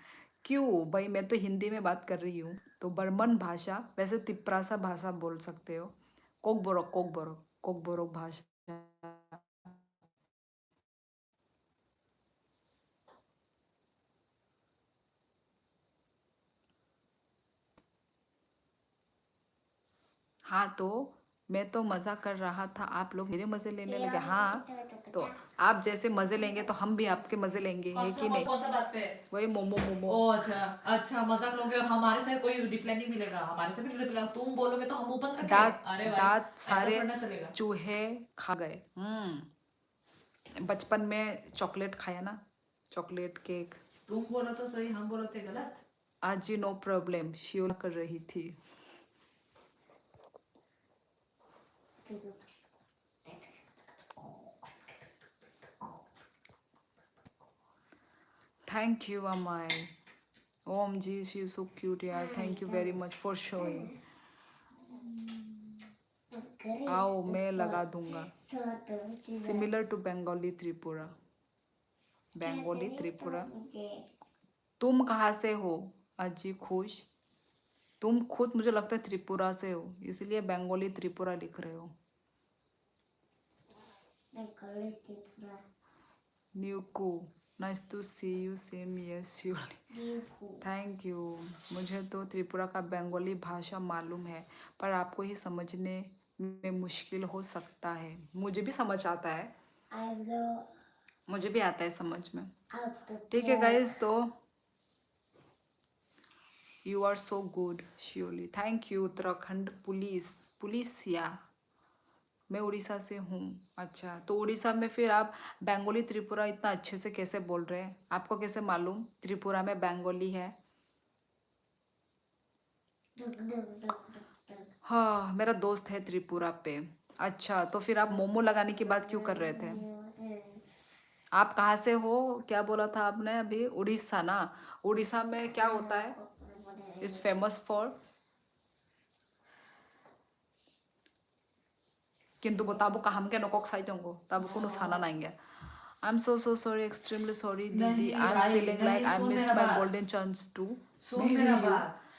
क्यों भाई, मैं तो हिंदी में बात कर रही हूँ। तो बर्मन भाषा, वैसे तिप्रासा भाषा बोल सकते हो। कोक बोरोक भाषा। हाँ तो मैं तो मज़ा कर रहा था, आप लोग मेरे मज़े लेने लगे। हाँ तो आप जैसे मज़े लेंगे तो हम भी आपके मज़े लेंगे, है कि नहीं? कौन सा बात पे? वही मोमो मोमो। ओ अच्छा अच्छा, मजाक लोगे और हमारे से कोई रिप्लाई नहीं मिलेगा, हमारे से भी रिप्लाई तुम बोलोगे तो हम मुंह बंद रखेंगे। दांत अरे भाई दांत ऐसा सारे थोड़ा चलेगा। चूहे खा गए। बचपन में चॉकलेट खाया ना, चॉकलेट केक। तुम बोलो तो सही, हम बोलो तो गलत। आज जी नो प्रॉब्लम, शियोला कर रही थी। थैंक यू अमाय। Om ji she so cute यार, thank you very much for showing. आओ मैं लगा दूंगा। Similar to Bengali Tripura. बंगाली त्रिपुरा। तुम कहाँ से हो अजी खुश? तुम खुद मुझे लगता है त्रिपुरा से हो, इसलिए बंगाली त्रिपुरा लिख रहे हो। न्यूकू, nice to see you, same yes you. Thank you. मुझे तो त्रिपुरा का बंगाली भाषा मालूम है, पर आपको ही समझने में मुश्किल हो सकता है। मुझे भी समझ आता है, मुझे भी आता है समझ में। ठीक है गाइस, तो you are so good surely, thank you. Uttarakhand पुलिसिया। मैं उड़ीसा से हूँ। अच्छा, तो उड़ीसा में फिर आप बंगाली त्रिपुरा इतना अच्छे से कैसे बोल रहे हैं? आपको कैसे मालूम त्रिपुरा में बंगाली है? हाँ, मेरा दोस्त है त्रिपुरा पे। अच्छा, तो फिर आप मोमो लगाने की बात क्यों कर रहे थे? आप कहाँ से हो? क्या बोला था आपने अभी? उड़ीसा ना? उड़ीसा में क्या होता है? Is famous for? किंतु बताबो काम के नकोक साइड होंगो तब कोनो छाना नाइंगे। I am so sorry, extremely sorry दीदी। I am feeling like I missed my golden chance to marry you.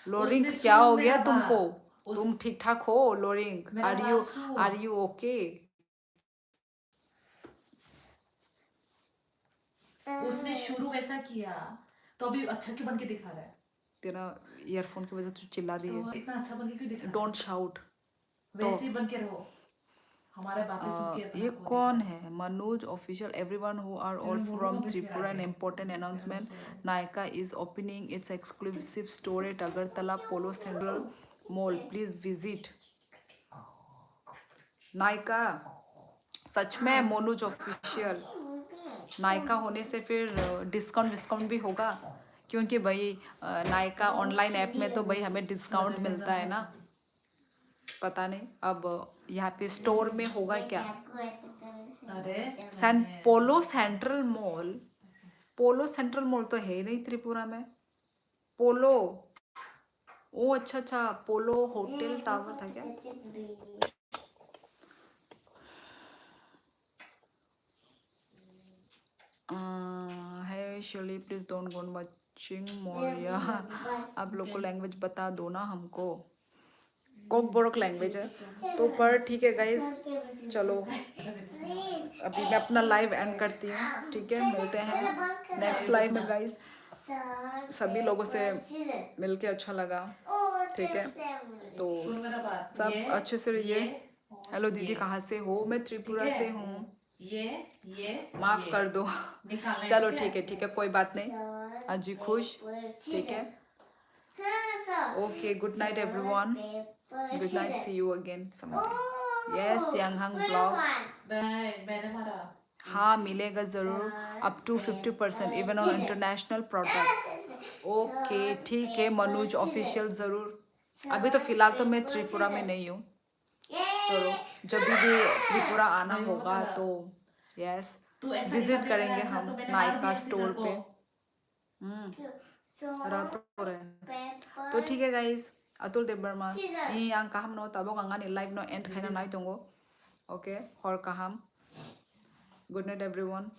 लोरिंग, क्या हो गया तुमको? तुम ठीक ठाक हो लोरिंग? Are you okay? उसने शुरू ऐसा किया तो अभी अच्छा क्यों बन के दिखा रहा है? तेरा ईयरफोन की वजह से चिल्ला रही तो है। इतना अच्छा बन के क्यों दिखा रहा है? Don't shout. वैसे ही बन के रहो, हमारे बातें सुन के अपना ये को कौन दिखा है? Manoj official, everyone who are all रहा है। फ्रॉम बोलो Tripura, an important announcement. Nykaa is opening its exclusive store at Agartala Polo Central Mall, please visit. Nykaa, सच में मनोज ऑफिशियल। नायका होने से फिर डिस्काउंट भी होगा, क्योंकि भाई नायका ऑनलाइन ऐप में तो भाई हमें डिस्काउंट मिलता है ना। पता नहीं अब यहाँ पे स्टोर में होगा क्या। अरे पोलो सेंट्रल मॉल, पोलो सेंट्रल मॉल तो है ही नहीं त्रिपुरा में। पोलो, ओ अच्छा अच्छा, पोलो होटल टावर था क्या? है Shirley, please don't go watching more या। आप लोग को लैंग्वेज बता दो ना हमको। कोक बोरोक लैंग्वेज है तो, पर ठीक है गाइस, चलो अभी मैं अपना लाइव एंड करती हूँ। ठीक है, मिलते हैं नेक्स्ट लाइव में गाइस। सभी लोगों से मिलके अच्छा लगा। ठीक है, तो सुन मेरा बात, सब ये अच्छे से रहिए। और हेलो दीदी, ये, कहाँ से हो? मैं त्रिपुरा ठीक है? से हूँ, ये माफ ये कर दो। निकालना है, चलो ठीक है, कोई बात नहीं। अजी खुश, ठीक है। Okay, good night everyone, good night, see you again someday. Yes, यंगहंग ब्लॉग्स। नहीं मैंने मारा। हाँ मिलेगा ज़रूर, up to 50% even on international products. Okay ठीक है मनोज ऑफिशियल, ज़रूर। अभी तो फ़िलहाल तो मैं त्रिपुरा में नहीं हूँ। चलो जब भी त्रिपुरा आना नहीं होगा होगा। तो यस तू ऐसा विजिट निकाल करेंगे ऐसा हम तो मैंने मार नायका दिया स्टोर सीजर को। पे। रह रहे तो ठीक है गाइस, अतुल देवबर्मा ई आं kaham no tabok angani live no end खाना नाइ दंगो। ओके, हर kaham, गुड नाइट एवरीवन।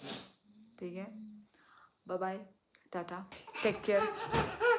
ठीक है, bye bye. Tata, take care.